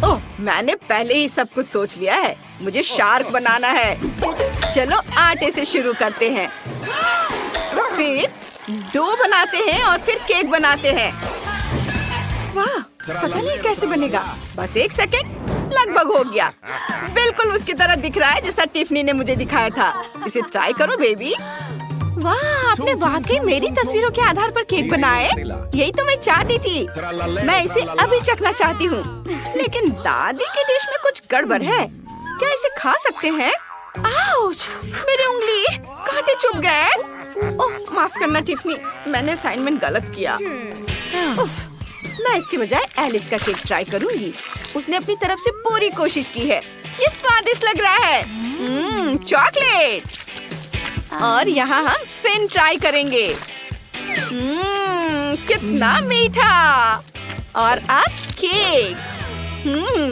ओह, मैंने पहले ही सब कुछ सोच लिया है। मुझे शार्क बनाना है। चलो आटे से शुरू करते हैं, फिर डो बनाते हैं और फिर केक बनाते हैं। वाह, पता नहीं कैसे बनेगा। बस 1 सेकेंड, लगभग हो गया। बिल्कुल उसकी तरह दिख रहा है जैसा टिफनी ने मुझे दिखाया था। इसे ट्राई करो बेबी। वाह, आपने वाकई मेरी तस्वीरों के आधार पर केक बनाए। यही तो मैं चाहती थी। मैं इसे अभी चखना चाहती हूँ। लेकिन दादी की डिश में कुछ गड़बड़ है। क्या इसे खा सकते हैं? आउच, मेरी उंगली, कांटे चुभ गए। ओह, माफ करना टिफनी, मैंने असाइनमेंट गलत किया। उफ, मैं इसके बजाय एलिस का केक ट्राई करूंगी। उसने अपनी तरफ से पूरी कोशिश की है। ये स्वादिष्ट लग रहा है। चॉकलेट। और यहाँ हम फिन ट्राई करेंगे। कितना मीठा। और अब केक।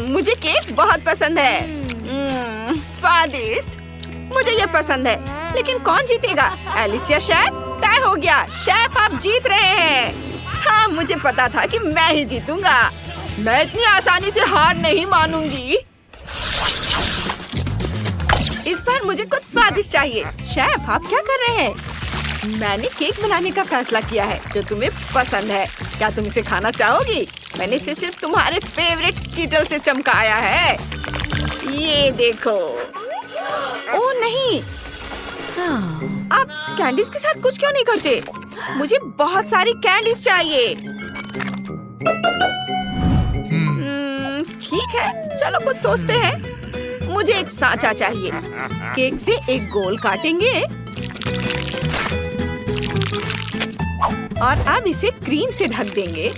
मुझे केक बहुत पसंद है। स्वादिष्ट, मुझे ये पसंद है। लेकिन कौन जीतेगा, एलिस या शेफ? तय हो गया, शेफ आप जीत रहे हैं। हाँ, मुझे पता था कि मैं ही जीतूंगा। मैं इतनी आसानी से हार नहीं मानूंगी। इस बार मुझे कुछ स्वादिष्ट चाहिए। शेफ, आप क्या कर रहे हैं? मैंने केक बनाने का फैसला किया है जो तुम्हें पसंद है। क्या तुम इसे खाना चाहोगी? मैंने इसे सिर्फ तुम्हारे फेवरेट स्कीटल से चमकाया है। ये देखो। ओह नहीं, आप कैंडीज के साथ कुछ क्यों नहीं करते? मुझे बहुत सारी कैंडीज चाहिए। ठीक है, चलो कुछ सोचते हैं। मुझे एक सांचा चाहिए। केक से एक गोल काटेंगे और अब इसे क्रीम से ढक देंगे।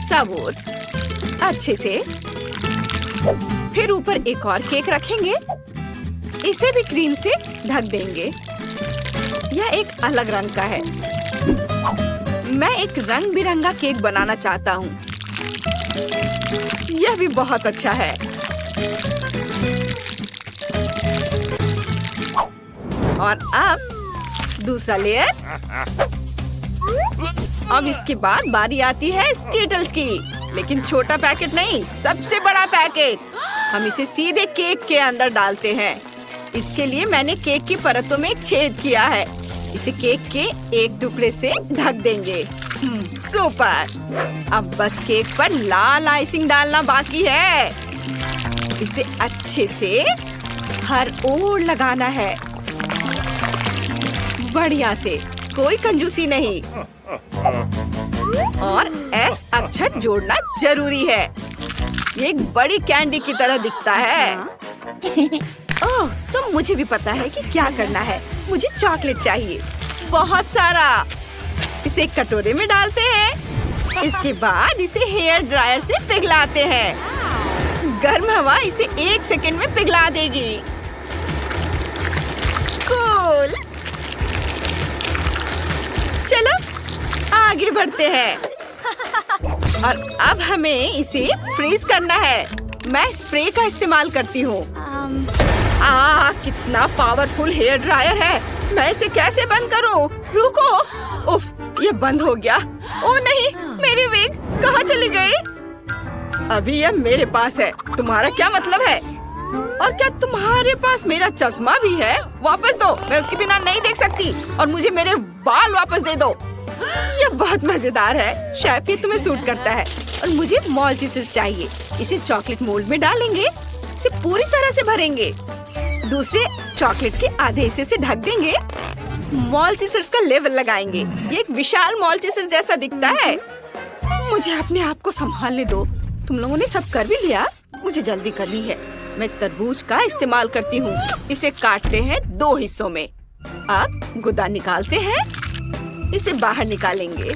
सबूत, अच्छे से। फिर ऊपर एक और केक रखेंगे। इसे भी क्रीम से ढक देंगे। यह एक अलग रंग का है। मैं एक रंग बिरंगा केक बनाना चाहता हूँ। यह भी बहुत अच्छा है। और अब दूसरा लेयर। अब इसके बाद बारी आती है स्कीटल्स की, लेकिन छोटा पैकेट नहीं, सबसे बड़ा पैकेट। हम इसे सीधे केक के अंदर डालते हैं। इसके लिए मैंने केक की परतों में एक छेद किया है। इसे केक के एक टुकड़े से ढक देंगे। सुपर! अब बस केक पर लाल आइसिंग डालना बाकी है। इसे अच्छे से हर ओर लगाना है, बढ़िया से, कोई कंजूसी नहीं। और एस अक्षर जोड़ना जरूरी है। ये एक बड़ी कैंडी की तरह दिखता है। ओह, तो मुझे भी पता है कि क्या करना है। मुझे चॉकलेट चाहिए, बहुत सारा। इसे एक कटोरे में डालते हैं। इसके बाद इसे हेयर ड्रायर से पिघलाते हैं। गर्म हवा इसे 1 सेकंड में पिघला देगी। कूल! चलो आगे बढ़ते हैं। और अब हमें इसे फ्रीज करना है। मैं स्प्रे का इस्तेमाल करती हूँ। कितना पावरफुल हेयर ड्रायर है। मैं इसे कैसे बंद करूँ? रुको। उफ, ये बंद हो गया। ओ नहीं, मेरी विग कहाँ चली गई? अभी यह मेरे पास है। तुम्हारा क्या मतलब है? और क्या तुम्हारे पास मेरा चश्मा भी है? वापस दो, मैं उसके बिना नहीं देख सकती। और मुझे मेरे बाल वापस दे दो। यह बहुत मजेदार है। शायद ये तुम्हें सूट करता है। और मुझे मॉल्टीसर्स चाहिए। इसे चॉकलेट मोल्ड में डालेंगे। इसे पूरी तरह से भरेंगे। दूसरे चॉकलेट के आधे हिस्से से ढक देंगे। मॉल्टीसर्स का लेवल लगाएंगे। ये एक विशाल मॉल्टीसर्स जैसा दिखता है। मुझे अपने आप को संभालने दो। तुम लोगों ने सब कर भी लिया? मुझे जल्दी करनी है। मैं तरबूज का इस्तेमाल करती हूँ। इसे काटते हैं 2 हिस्सों में। अब गुदा निकालते हैं। इसे बाहर निकालेंगे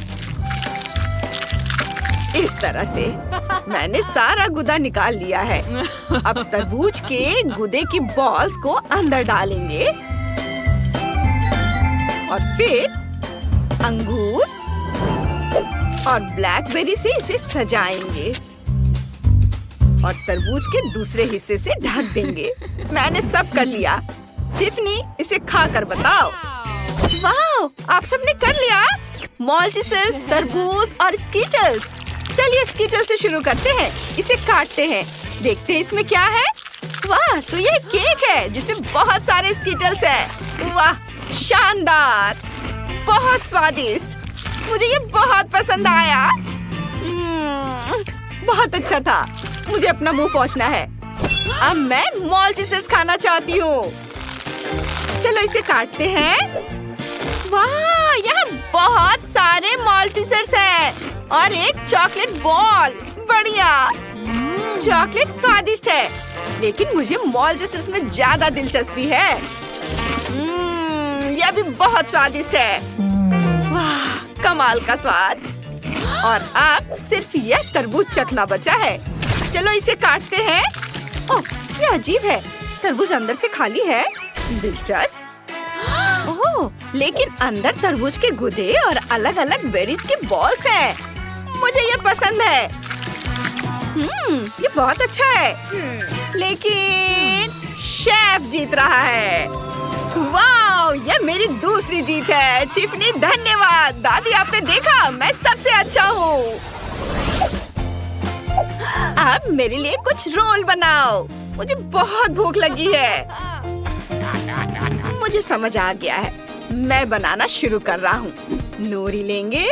इस तरह से। मैंने सारा गुदा निकाल लिया है। अब तरबूज के गुदे की बॉल्स को अंदर डालेंगे और फिर अंगूर और ब्लैकबेरी से इसे सजाएंगे और तरबूज के दूसरे हिस्से से ढक देंगे। मैंने सब कर लिया। टिफनी, इसे खाकर बताओ। वाह, आप सबने कर लिया। मॉल्टीसर्स, तरबूज और स्कीटल्स। चलिए स्कीटल से शुरू करते हैं। इसे काटते हैं। देखते हैं इसमें क्या है। वाह, तो ये केक है जिसमें बहुत सारे स्कीटल्स हैं। वाह, शानदार, बहुत स्वादिष्ट। मुझे ये बहुत पसंद आया। बहुत अच्छा था। मुझे अपना मुंह पोंछना है। अब मैं मॉल्टीसर्स खाना चाहती हूँ। चलो इसे काटते हैं। वाह, यहाँ बहुत सारे मॉल्टीसर्स हैं और एक चॉकलेट बॉल। बढ़िया। चॉकलेट स्वादिष्ट है, लेकिन मुझे मॉल्टीसर्स में ज्यादा दिलचस्पी है। यह भी बहुत स्वादिष्ट है। वाह, कमाल का स्वाद। और अब सिर्फ यह तरबूज चखना बचा है। चलो इसे काटते हैं। ओह, ये अजीब है। तरबूज अंदर से खाली है। दिलचस्प। ओह, लेकिन अंदर तरबूज के गुदे और अलग-अलग बेरीज के बॉल्स हैं। मुझे ये पसंद है। ये बहुत अच्छा है। लेकिन शेफ जीत रहा है। वाह, ये मेरी दूसरी जीत है। टिफनी, धन्यवाद। दादी, आपने देखा, मैं सबसे अच्छा हूँ। अब मेरे लिए कुछ रोल बनाओ। मुझे बहुत भूख लगी है। मुझे समझ आ गया है। मैं बनाना शुरू कर रहा हूँ। नोरी लेंगे,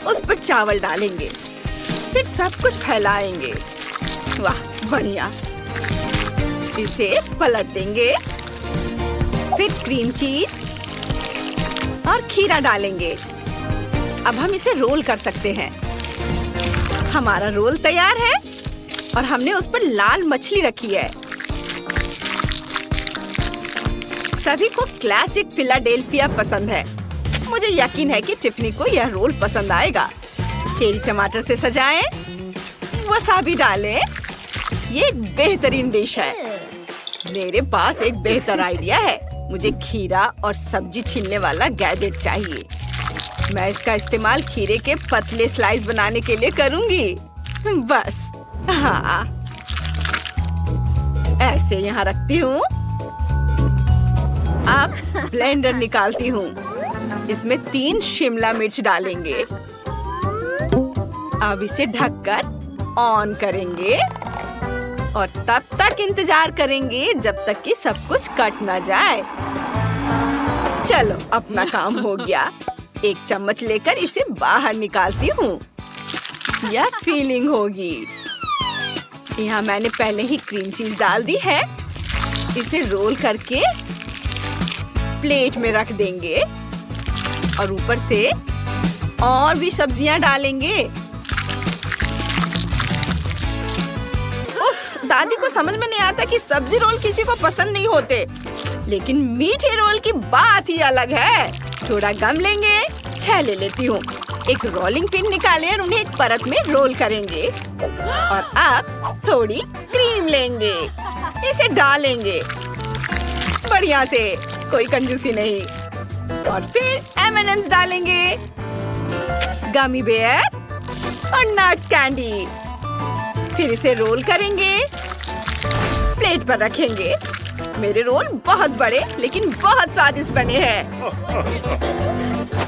उस पर चावल डालेंगे, फिर सब कुछ फैलाएंगे। वाह, बढ़िया। इसे पलट देंगे, फिर क्रीम चीज और खीरा डालेंगे। अब हम इसे रोल कर सकते हैं। हमारा रोल तैयार है और हमने उस पर लाल मछली रखी है। सभी को क्लासिक फिलाडेल्फिया पसंद है। मुझे यकीन है कि टिफनी को यह रोल पसंद आएगा। चेरी टमाटर से सजाएं। वसाबी डालें। ये एक बेहतरीन डिश है। मेरे पास एक बेहतर आइडिया है। मुझे खीरा और सब्जी छीलने वाला गैजेट चाहिए। मैं इसका इस्तेमाल खीरे के पतले स्लाइस बनाने के लिए करूंगी। बस हाँ, ऐसे यहाँ रखती हूँ। अब ब्लेंडर निकालती हूँ। इसमें 3 शिमला मिर्च डालेंगे। अब इसे ढककर ऑन करेंगे और तब तक इंतजार करेंगे जब तक कि सब कुछ कट ना जाए। चलो, अपना काम हो गया। एक चम्मच लेकर इसे बाहर निकालती हूँ। यह फीलिंग होगी। यहाँ मैंने पहले ही क्रीम चीज डाल दी है। इसे रोल करके प्लेट में रख देंगे और ऊपर से और भी सब्जियां डालेंगे। उफ, दादी को समझ में नहीं आता कि सब्जी रोल किसी को पसंद नहीं होते, लेकिन मीठे रोल की बात ही अलग है। थोड़ा गम लेंगे, छेले लेती हूँ। एक रोलिंग पिन निकालें और उन्हें एक परत में रोल करेंगे। और अब थोड़ी क्रीम लेंगे, इसे डालेंगे बढ़िया से, कोई कंजूसी नहीं। और फिर M&M's डालेंगे, गमी बेयर और नट्स कैंडी। फिर इसे रोल करेंगे, प्लेट पर रखेंगे। मेरे रोल बहुत बड़े लेकिन बहुत स्वादिष्ट बने हैं।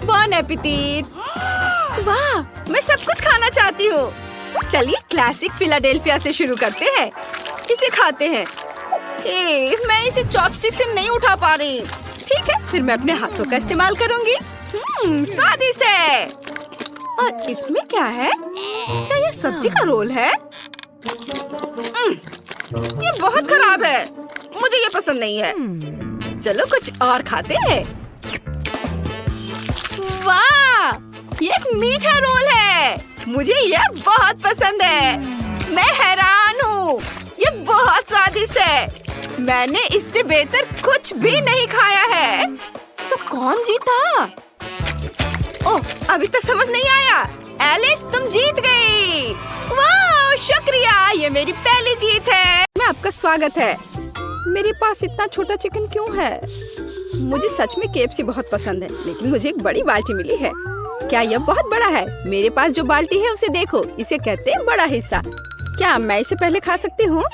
बॉन एपेटिट। वाह, मैं सब कुछ खाना चाहती हूँ। चलिए क्लासिक फिलाडेल्फिया से शुरू करते हैं। इसे खाते हैं। मैं इसे चॉपस्टिक से नहीं उठा पा रही। ठीक है, फिर मैं अपने हाथों का इस्तेमाल करूँगी। स्वादिष्ट है। और इसमें क्या है? क्या ये सब्जी का रोल है? ये बहुत खराब है। मुझे ये पसंद नहीं है। चलो कुछ और खाते हैं। वाह, ये एक मीठा रोल है। मुझे यह बहुत पसंद है। मैं हैरान हूँ, ये बहुत स्वादिष्ट है। मैंने इससे बेहतर कुछ भी नहीं खाया है। तो कौन जीता? ओह, अभी तक समझ नहीं आया। एलिस, तुम जीत गई। वाह, शुक्रिया, ये मेरी पहली जीत है। मैं आपका स्वागत है। मेरे पास इतना छोटा चिकन क्यों है? मुझे सच में KFC बहुत पसंद है, लेकिन मुझे एक बड़ी बाल्टी मिली है। क्या यह बहुत बड़ा है? मेरे पास जो बाल्टी है उसे देखो, इसे कहते हैं बड़ा हिस्सा। क्या मैं इसे पहले खा सकती हूँ?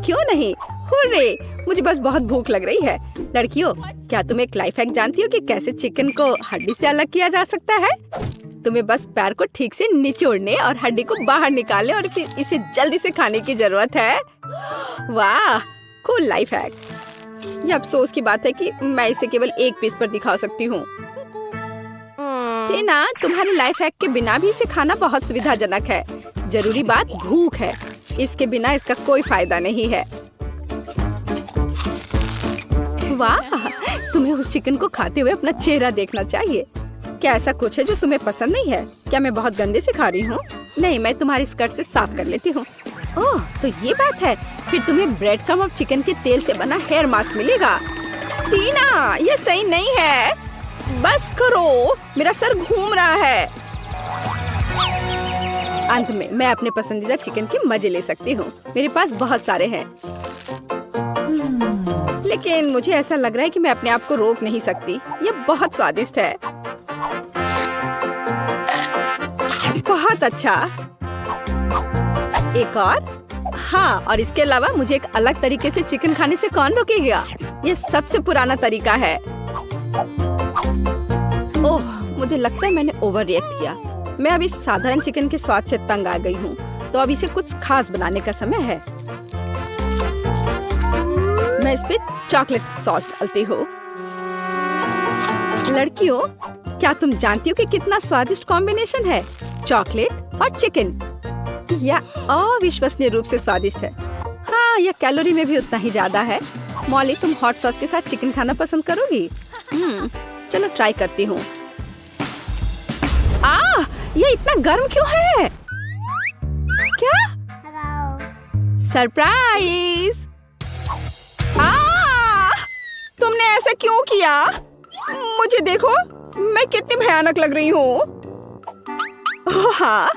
क्यों नहीं? हुर्रे, मुझे बस बहुत भूख लग रही है। लड़कियों, क्या तुम एक लाइफ हैक जानती हो कि कैसे चिकन को हड्डी से अलग किया जा सकता है? तुम्हें बस पैर को ठीक से निचोड़ने और हड्डी को बाहर निकालने और फिर इसे जल्दी से खाने की जरूरत है। वाह, कूल लाइफ हैक। ये अफसोस की बात है कि मैं इसे केवल एक पीस पर दिखा सकती हूँ। टीना, तुम्हारे लाइफ हैक के बिना भी इसे खाना बहुत सुविधाजनक है। जरूरी बात भूख है। इसके बिना इसका कोई फायदा नहीं है। वाह, तुम्हें उस चिकन को खाते हुए अपना चेहरा देखना चाहिए। क्या ऐसा कुछ है जो तुम्हें पसंद नहीं है? क्या मैं बहुत गंदे से खा रही हूँ? नहीं, मैं तुम्हारी स्कर्ट से साफ कर लेती हूँ। ओह, तो ये बात है। फिर तुम्हें ब्रेड क्रम्ब और चिकन के तेल से बना हेयर मास्क मिलेगा। टीना, ये सही नहीं है। बस करो, मेरा सर घूम रहा है। अंत में मैं अपने पसंदीदा चिकन के मजे ले सकती हूँ। मेरे पास बहुत सारे हैं, लेकिन मुझे ऐसा लग रहा है कि मैं अपने आप को रोक नहीं सकती। ये बहुत स्वादिष्ट है। बहुत अच्छा। एक और? हाँ, और इसके अलावा मुझे एक अलग तरीके से चिकन खाने से कौन रोकेगा? ये सबसे पुराना तरीका है। ओह, मुझे लगता है मैंने ओवर रिएक्ट किया। मैं अभी साधारण चिकन के स्वाद से तंग आ गई हूँ, तो अब इसे कुछ खास बनाने का समय है। मैं इस पे चॉकलेट सॉस डालती हूँ। लड़कियों, क्या तुम जानती हो कि कितना स्वादिष्ट कॉम्बिनेशन है? चॉकलेट और चिकन। यह अविश्वसनीय रूप से स्वादिष्ट है। हाँ, यह कैलोरी में भी उतना ही ज्यादा है। मॉली, तुम हॉट सॉस के साथ चिकन खाना पसंद करोगी? चलो ट्राई करती हूँ। ये इतना गर्म क्यों है? क्या? सरप्राइज! तुमने ऐसा क्यों किया? मुझे देखो, मैं कितनी भयानक लग रही हूँ। हाँ,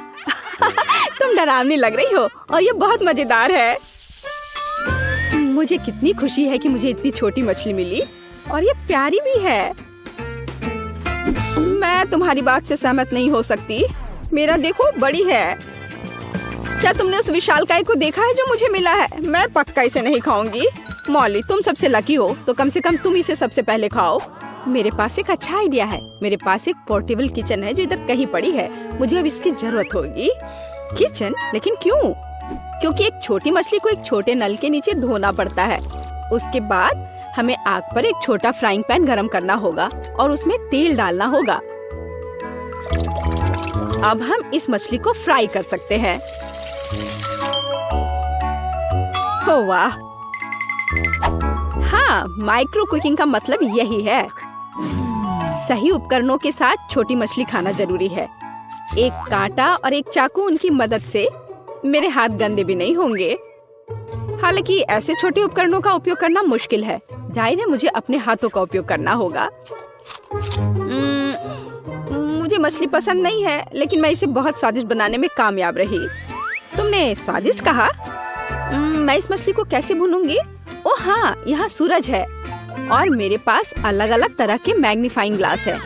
तुम डरावनी लग रही हो और ये बहुत मजेदार है। मुझे कितनी खुशी है कि मुझे इतनी छोटी मछली मिली और ये प्यारी भी है। मैं तुम्हारी बात से सहमत नहीं हो सकती। मेरा देखो बड़ी है। क्या तुमने उस विशालकाय को देखा है जो मुझे मिला है? मैं पक्का इसे नहीं खाऊंगी। मॉली, तुम सबसे लकी हो, तो कम से कम तुम इसे सबसे पहले खाओ। मेरे पास एक अच्छा आइडिया है। मेरे पास एक पोर्टेबल किचन है जो इधर कहीं पड़ी है। मुझे अब इसकी जरूरत होगी। किचन? लेकिन क्यों? क्योंकि एक छोटी मछली को एक छोटे नल के नीचे धोना पड़ता है। उसके बाद हमें आग पर एक छोटा फ्राइंग पैन गरम करना होगा और उसमें तेल डालना होगा। अब हम इस मछली को फ्राई कर सकते हैं। हो वाह! हाँ, माइक्रो कुकिंग का मतलब यही है। सही उपकरणों के साथ छोटी मछली खाना जरूरी है। एक कांटा और एक चाकू, उनकी मदद से मेरे हाथ गंदे भी नहीं होंगे। हालांकि ऐसे छोटे उपकरणों का उपयोग करना मुश्किल है। जाहिर है मुझे अपने हाथों का उपयोग करना होगा। मुझे मछली पसंद नहीं है, लेकिन मैं इसे बहुत स्वादिष्ट बनाने में कामयाब रही। तुमने स्वादिष्ट कहा? मैं इस मछली को कैसे भूनूंगी? ओह हाँ, यहाँ सूरज है और मेरे पास अलग अलग तरह के मैग्नीफाइंग ग्लास है।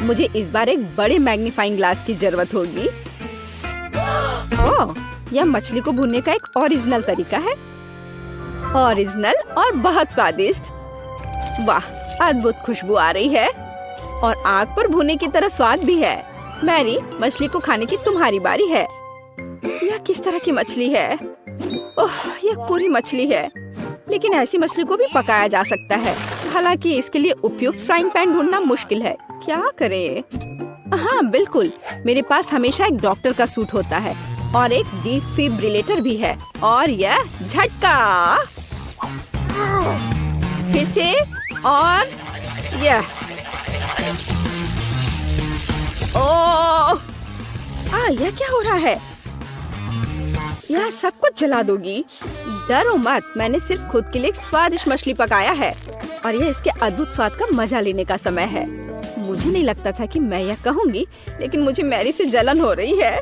मुझे इस बार एक बड़े मैग्नीफाइंग ग्लास की जरूरत होगी। ओह, यह मछली को भूनने का एक ओरिजिनल तरीका है। ओरिजिनल और बहुत स्वादिष्ट। वाह, अद्भुत खुशबू आ रही है और आग पर भुने की तरह स्वाद भी है। मैरी, मछली को खाने की तुम्हारी बारी है। यह किस तरह की मछली है? ओह, यह पूरी मछली है। लेकिन ऐसी मछली को भी पकाया जा सकता है। हालांकि इसके लिए उपयुक्त फ्राइंग पैन ढूंढना मुश्किल है। क्या करें? हाँ बिल्कुल, मेरे पास हमेशा एक डॉक्टर का सूट होता है और एक डिफिब्रिलेटर भी है। और यह झटका। फिर से और यह। ओह! यह क्या हो रहा है? यह सब कुछ जला दोगी। डरो मत, मैंने सिर्फ खुद के लिए एक स्वादिष्ट मछली पकाया है और यह इसके अद्भुत स्वाद का मजा लेने का समय है। मुझे नहीं लगता था कि मैं यह कहूँगी, लेकिन मुझे मैरी से जलन हो रही है।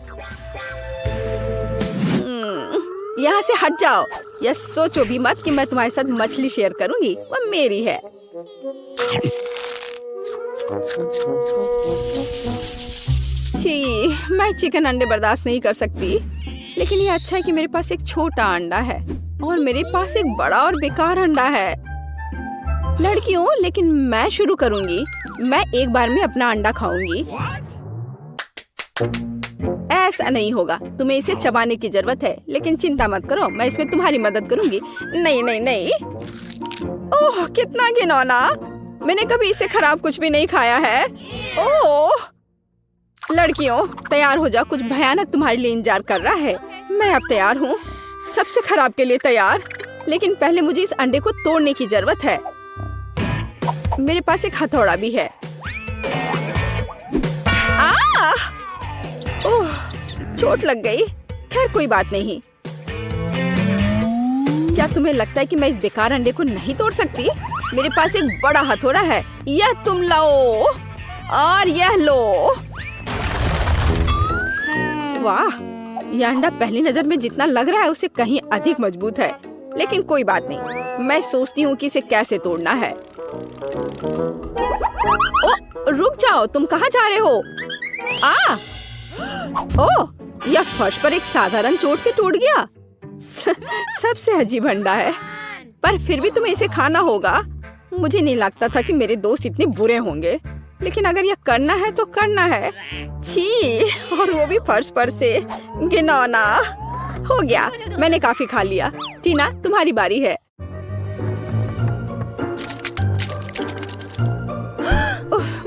यहाँ से हट जाओ। यह सोचो भी मत कि मैं तुम्हारे साथ मछली शेयर करूँगी। वह मेरी है। छी, मैं चिकन अंडे बर्दाश्त नहीं कर सकती। लेकिन ये अच्छा है कि मेरे पास एक छोटा अंडा है और मेरे पास एक बड़ा और बेकार अंडा है। लड़कियों, लेकिन मैं शुरू करूंगी। मैं एक बार में अपना अंडा खाऊंगी। ऐसा नहीं होगा। तुम्हें इसे चबाने की जरूरत है, लेकिन चिंता मत करो, मैं इसमें तुम्हारी मदद करूंगी। नहीं नहीं नहीं। ओह, कितना घिनौना। मैंने कभी इसे खराब कुछ भी नहीं खाया है। ओह! लड़कियों, तैयार हो जाओ, कुछ भयानक तुम्हारे लिए इंतजार कर रहा है। मैं अब तैयार हूँ, सबसे खराब के लिए तैयार। लेकिन पहले मुझे इस अंडे को तोड़ने की जरूरत है। मेरे पास एक हथौड़ा भी है। ओह, चोट लग गई। खैर कोई बात नहीं। क्या तुम्हें लगता है कि मैं इस बेकार अंडे को नहीं तोड़ सकती? मेरे पास एक बड़ा हथौड़ा है। यह तुम लो और यह लो। वाह, यह अंडा पहली नजर में जितना लग रहा है उससे कहीं अधिक मजबूत है। लेकिन कोई बात नहीं, मैं सोचती हूँ कि इसे कैसे तोड़ना है। ओ, रुक जाओ, तुम कहाँ जा रहे हो? ओह, यह फर्श पर एक साधारण चोट से टूट गया। सबसे अजीब अंडा है, पर फिर भी तुम्हें इसे खाना होगा। मुझे नहीं लगता था कि मेरे दोस्त इतने बुरे होंगे, लेकिन अगर यह करना है तो करना है। छी, और वो भी फर्श पर से। घिनौना। हो गया, मैंने काफी खा लिया। टीना, तुम्हारी बारी है।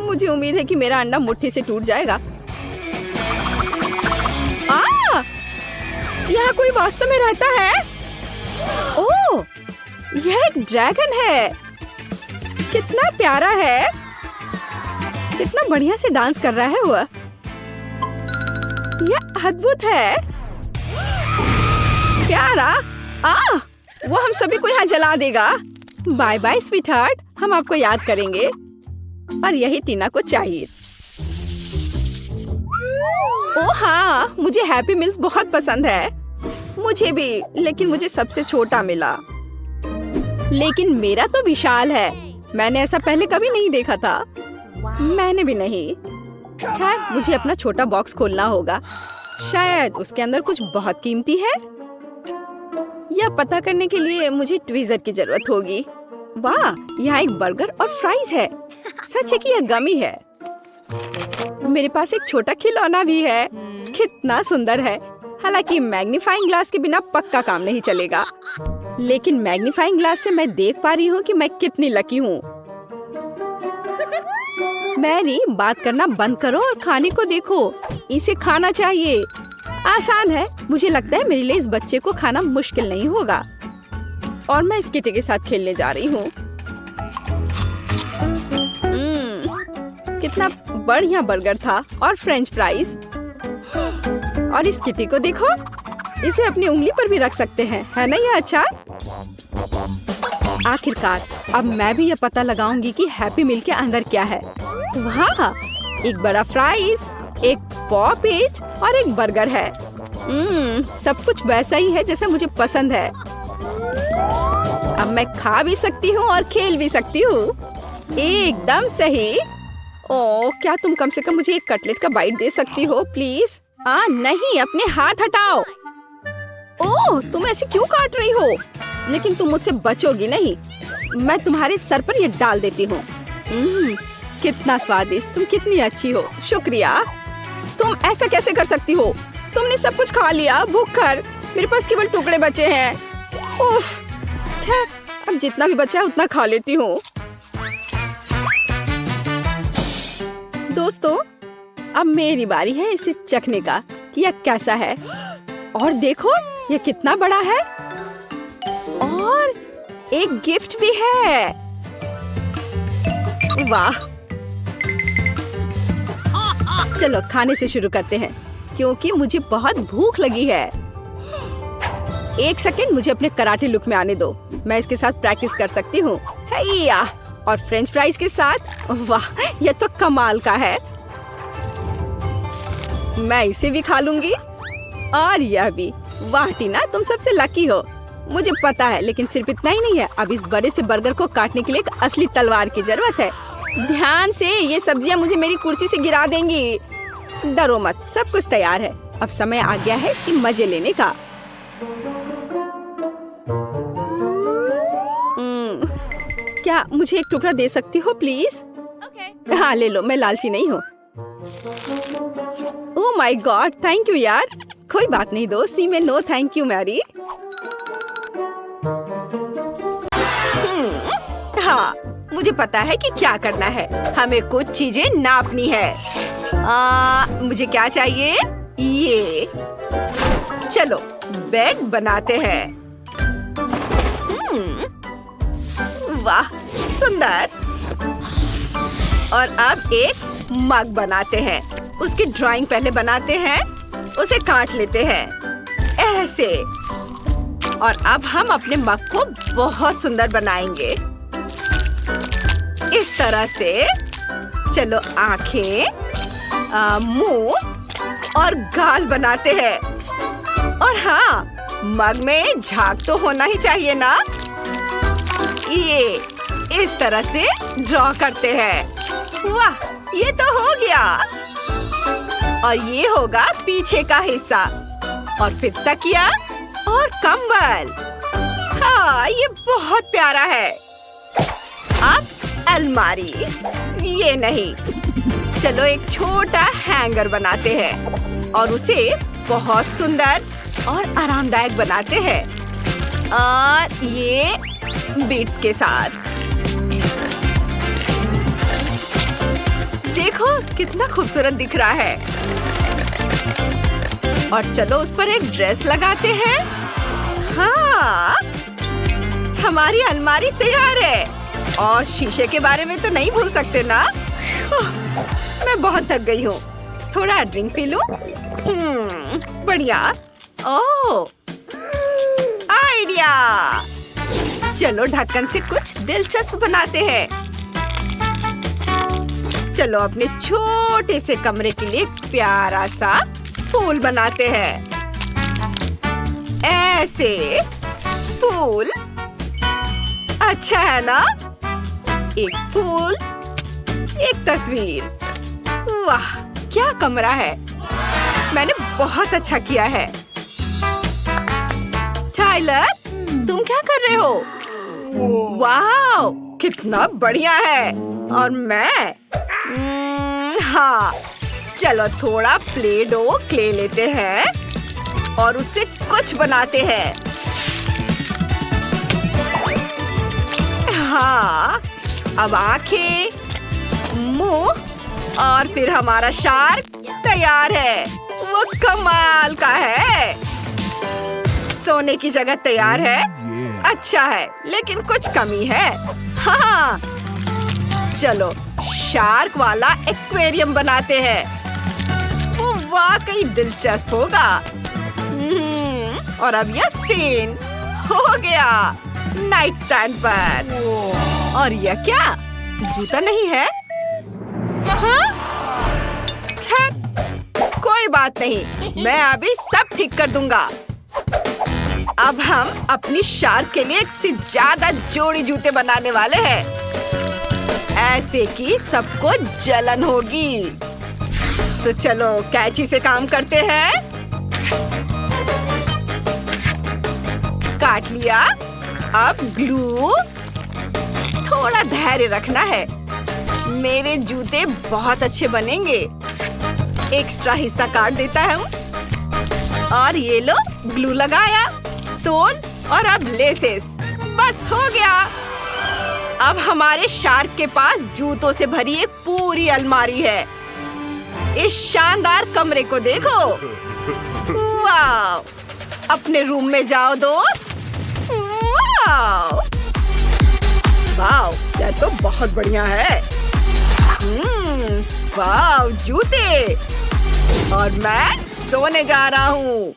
मुझे उम्मीद है कि मेरा अंडा मुट्ठी से टूट जाएगा। यहाँ कोई वास्तव में रहता है? ओह, यह एक ड्रैगन है। कितना प्यारा है। कितना बढ़िया से डांस कर रहा है वह। यह अद्भुत है। प्यारा। वो हम सभी को यहाँ जला देगा। बाय बाय स्वीटहार्ट, हम आपको याद करेंगे। और यही टीना को चाहिए। ओ हाँ, मुझे हैप्पी मील्स बहुत पसंद है। मुझे भी, लेकिन मुझे सबसे छोटा मिला। लेकिन मेरा तो विशाल है। मैंने ऐसा पहले कभी नहीं देखा था। मैंने भी नहीं। खैर, मुझे अपना छोटा बॉक्स खोलना होगा। शायद उसके अंदर कुछ बहुत कीमती है। यह पता करने के लिए मुझे ट्वीजर की जरूरत होगी। वाह, यहाँ एक बर्गर और फ्राइज है। सच है कि यह गमी है। मेरे पास एक छोटा खिलौना भी है। कितना सुंदर है। हालांकि मैग्नीफाइंग ग्लास के बिना पक्का काम नहीं चलेगा। लेकिन मैग्नीफाइंग ग्लास से मैं देख पा रही हूँ कि मैं कितनी लकी हूँ। मैरी, बात करना बंद करो और खाने को देखो। इसे खाना चाहिए। आसान है। मुझे लगता है मेरे लिए इस बच्चे को खाना मुश्किल नहीं होगा। और मैं इस किटी के साथ खेलने जा रही हूँ। कितना बढ़िया बर्गर था और फ्रेंच फ्राइज। और इस किटी को देखो, इसे अपनी उंगली पर भी रख सकते हैं, है ना यह अच्छा? आखिरकार अब मैं भी यह पता लगाऊंगी कि हैप्पी मील के अंदर क्या है। वाह, एक बड़ा फ्राइज, एक पॉपेज और एक बर्गर है। सब कुछ वैसा ही है जैसा मुझे पसंद है। अब मैं खा भी सकती हूँ और खेल भी सकती हूँ। एकदम सही। ओह, क्या तुम कम से कम मुझे एक कटलेट का बाइट दे सकती हो प्लीज? नहीं, अपने हाथ हटाओ। ओह, तुम ऐसे क्यों काट रही हो? लेकिन तुम मुझसे बचोगी नहीं। मैं तुम्हारे सर पर ये डाल देती हूँ। कितना स्वादिष्ट। तुम कितनी अच्छी हो। शुक्रिया। तुम ऐसा कैसे कर सकती हो? तुमने सब कुछ खा लिया। भूखकर मेरे पास केवल टुकड़े बचे हैं। उफ। खैर, अब जितना भी बचा है उतना खा लेती हूँ। दोस्तों, अब मेरी बारी है इसे चखने का कि यह कैसा है। और देखो, यह कितना बड़ा है। और एक गिफ्ट भी है। वाह। चलो खाने से शुरू करते हैं, क्योंकि मुझे बहुत भूख लगी है। एक सेकंड, मुझे अपने कराटे लुक में आने दो। मैं इसके साथ प्रैक्टिस कर सकती हूँ। और फ्रेंच फ्राइज के साथ। वाह, यह तो कमाल का है। मैं इसे भी खा लूंगी और यह भी। वाह टीना, तुम सबसे लकी हो। मुझे पता है, लेकिन सिर्फ इतना ही नहीं है। अब इस बड़े से बर्गर को काटने के लिए एक असली तलवार की जरूरत है। ध्यान से, ये सब्जियां मुझे मेरी कुर्सी से गिरा देंगी। डरो मत, सब कुछ तैयार है। अब समय आ गया है इसके मजे लेने का। क्या मुझे एक टुकड़ा दे सकती हो प्लीज? हाँ, ले लो, मैं लालची नहीं हूँ। Oh my God, thank you यार। कोई बात नहीं दोस्ती में नो थैंक यू मैरी। हाँ, मुझे पता है कि क्या करना है। हमें कुछ चीजें नापनी है। मुझे क्या चाहिए? ये। चलो बेड बनाते हैं। वाह, सुंदर। और अब एक मग बनाते हैं। उसकी ड्राइंग पहले बनाते हैं, उसे काट लेते हैं ऐसे। और अब हम अपने मग को बहुत सुंदर बनाएंगे इस तरह से। चलो आंखें, मुंह और गाल बनाते हैं। और हाँ, मग में झाग तो होना ही चाहिए ना। ये इस तरह से ड्रॉ करते हैं। वाह, ये तो हो गया। और ये होगा पीछे का हिस्सा। और फिर तकिया और कंबल। हाँ, ये बहुत प्यारा है। अब अलमारी। ये नहीं, चलो एक छोटा हैंगर बनाते हैं और उसे बहुत सुंदर और आरामदायक बनाते हैं। और ये बीट्स के साथ। देखो कितना खूबसूरत दिख रहा है। और चलो उस पर एक ड्रेस लगाते हैं। हाँ, हमारी अलमारी तैयार है। और शीशे के बारे में तो नहीं भूल सकते ना। मैं बहुत थक गई हूँ। थोड़ा ड्रिंक पी लूं। बढ़िया। ओह, आइडिया। चलो ढक्कन से कुछ दिलचस्प बनाते हैं। चलो अपने छोटे से कमरे के लिए प्यारा सा फूल बनाते हैं। ऐसे फूल अच्छा है ना? एक फूल, एक तस्वीर। वाह, क्या कमरा है! मैंने बहुत अच्छा किया है। टाइलर, तुम क्या कर रहे हो? वाह, कितना बढ़िया है। और मैं हाँ, चलो थोड़ा प्ले डो क्ले लेते हैं और उससे कुछ बनाते हैं। हाँ, अब आंखें, मुंह और फिर हमारा शार्क तैयार है। वो कमाल का है। सोने की जगह तैयार है। अच्छा है, लेकिन कुछ कमी है। हाँ, चलो शार्क वाला एक्वेरियम बनाते हैं। वो वाकई दिलचस्प होगा। और अब यह फैन हो गया नाइट स्टैंड पर। और यह क्या? जूता नहीं है? हाँ? खैर, कोई बात नहीं, मैं अभी सब ठीक कर दूंगा। अब हम अपनी शार्क के लिए एक से ज्यादा जोड़ी जूते बनाने वाले हैं, ऐसे कि सबको जलन होगी। तो चलो कैंची से काम करते हैं। काट लिया। अब ग्लू। थोड़ा धैर्य रखना है। मेरे जूते बहुत अच्छे बनेंगे। एक्स्ट्रा हिस्सा काट देता हूँ। और ये लो, ग्लू लगाया, सोल और अब लेसेस। बस हो गया। अब हमारे शार्क के पास जूतों से भरी एक पूरी अलमारी है। इस शानदार कमरे को देखो। वाह! अपने रूम में जाओ दोस्त। वाह! वाह! यह तो बहुत बढ़िया है। वाह! जूते। और मैं सोने जा रहा हूँ।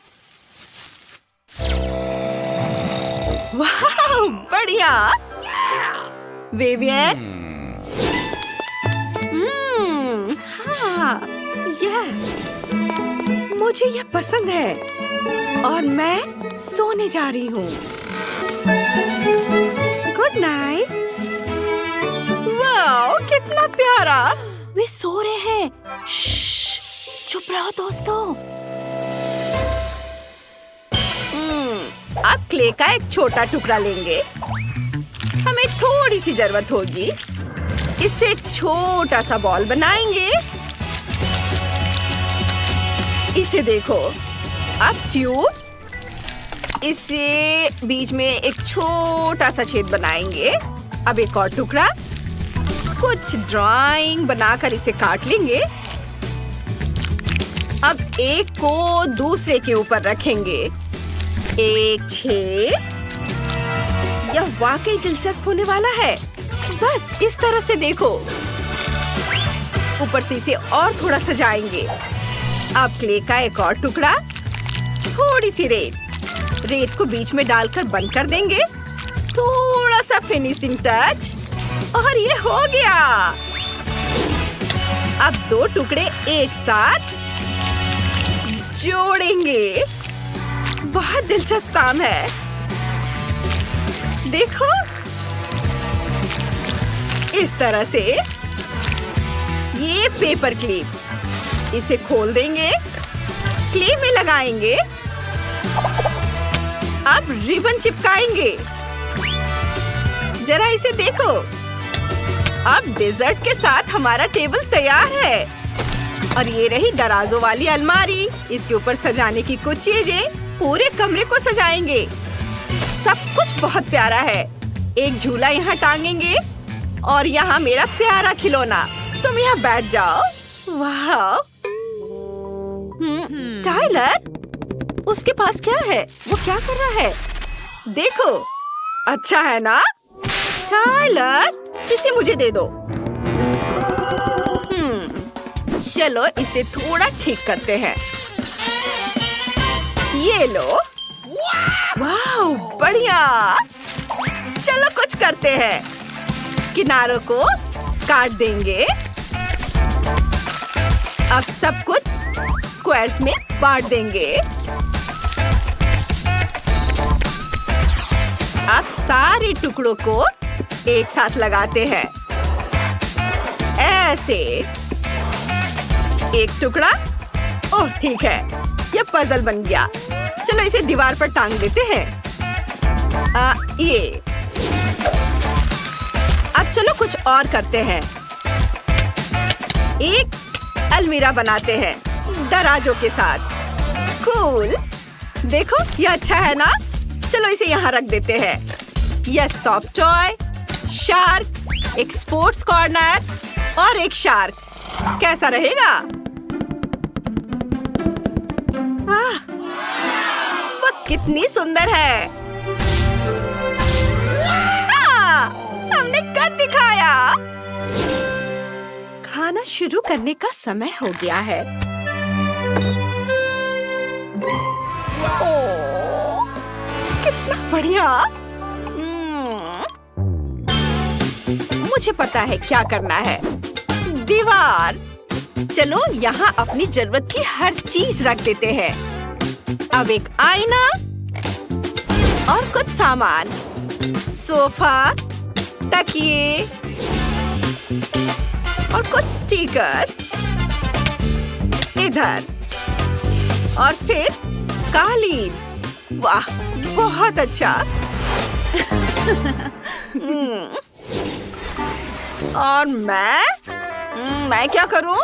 वाह! बढ़िया। विवियन। हाँ, मुझे यह पसंद है। और मैं सोने जा रही हूँ। Good night. वाह, कितना प्यारा। वे सो रहे हैं। चुप रहो दोस्तों। अब क्ले का एक छोटा टुकड़ा लेंगे। हमें थोड़ी सी जरूरत होगी। इससे एक छोटा सा बॉल बनाएंगे। इसे देखो। अब ट्यूब। इसे बीच में एक छोटा सा छेद बनाएंगे। अब एक और टुकड़ा। कुछ ड्राइंग बनाकर इसे काट लेंगे। अब एक को दूसरे के ऊपर रखेंगे। एक छेद। यह वाकई दिलचस्प होने वाला है। बस इस तरह से देखो। ऊपर से इसे और थोड़ा सजाएंगे। अब क्ले का एक और टुकड़ा। थोड़ी सी रेत को बीच में डालकर बंद कर देंगे। थोड़ा सा फिनिशिंग टच और ये हो गया। अब दो टुकड़े एक साथ जोड़ेंगे। बहुत दिलचस्प काम है। देखो, इस तरह से। ये पेपर क्लिप। इसे खोल देंगे। क्ले में लगाएंगे। अब रिबन चिपकाएंगे। जरा इसे देखो। अब डेजर्ट के साथ हमारा टेबल तैयार है। और ये रही दराजों वाली अलमारी। इसके ऊपर सजाने की कुछ चीजें। पूरे कमरे को सजाएंगे। सब कुछ बहुत प्यारा है। एक झूला यहाँ टांगेंगे। और यहाँ मेरा प्यारा खिलौना। तुम यहाँ बैठ जाओ। वाह! टाइलर, उसके पास क्या है? वो क्या कर रहा है? देखो। अच्छा है ना? टाइलर, इसे मुझे दे दो। चलो इसे थोड़ा ठीक करते हैं। ये लो। वाह, बढ़िया। चलो कुछ करते हैं। किनारों को काट देंगे। अब सब कुछ स्क्वायर्स में बांट देंगे। अब सारे टुकड़ों को एक साथ लगाते हैं। ऐसे एक टुकड़ा। ओह ठीक है, ये पजल बन गया। चलो इसे दीवार पर टांग देते हैं। ये अब चलो कुछ और करते हैं। एक अलमीरा बनाते हैं दराजों के साथ। कूल, देखो ये अच्छा है ना। चलो इसे यहाँ रख देते हैं। यह सॉफ्ट टॉय, शार्क, एक स्पोर्ट्स कॉर्नर और एक शार्क। कैसा रहेगा? वाह, वो कितनी सुंदर है। हमने कर दिखाया। खाना शुरू करने का समय हो गया है। ओह, कितना बढ़िया। मुझे पता है क्या करना है। दीवार। चलो यहाँ अपनी जरूरत की हर चीज रख देते हैं। अब एक आईना और कुछ सामान। सोफा, तकिए और कुछ स्टिकर इधर और फिर कालीन। वाह, बहुत अच्छा। और मैं क्या करूं?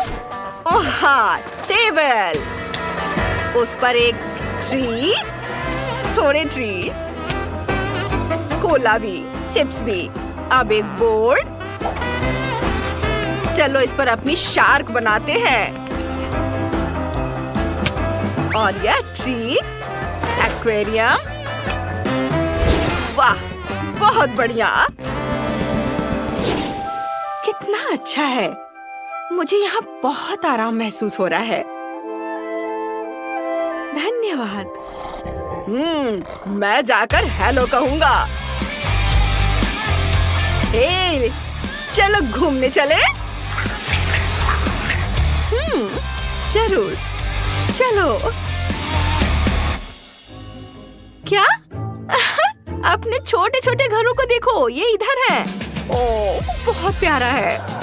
ओह हाँ, टेबल। उस पर एक ट्री, थोड़े ट्री, कोला भी, चिप्स भी। अब एक बोर्ड। चलो इस पर अपनी शार्क बनाते हैं। और यह ट्री, एक्वेरियम। वाह, बहुत बढ़िया। कितना अच्छा है। मुझे यहाँ बहुत आराम महसूस हो रहा है। धन्यवाद। मैं जाकर हेलो कहूँगा। हे, चलो घूमने चले। जरूर, चलो। क्या? अपने छोटे छोटे घरों को देखो, ये इधर है। ओह, बहुत प्यारा है।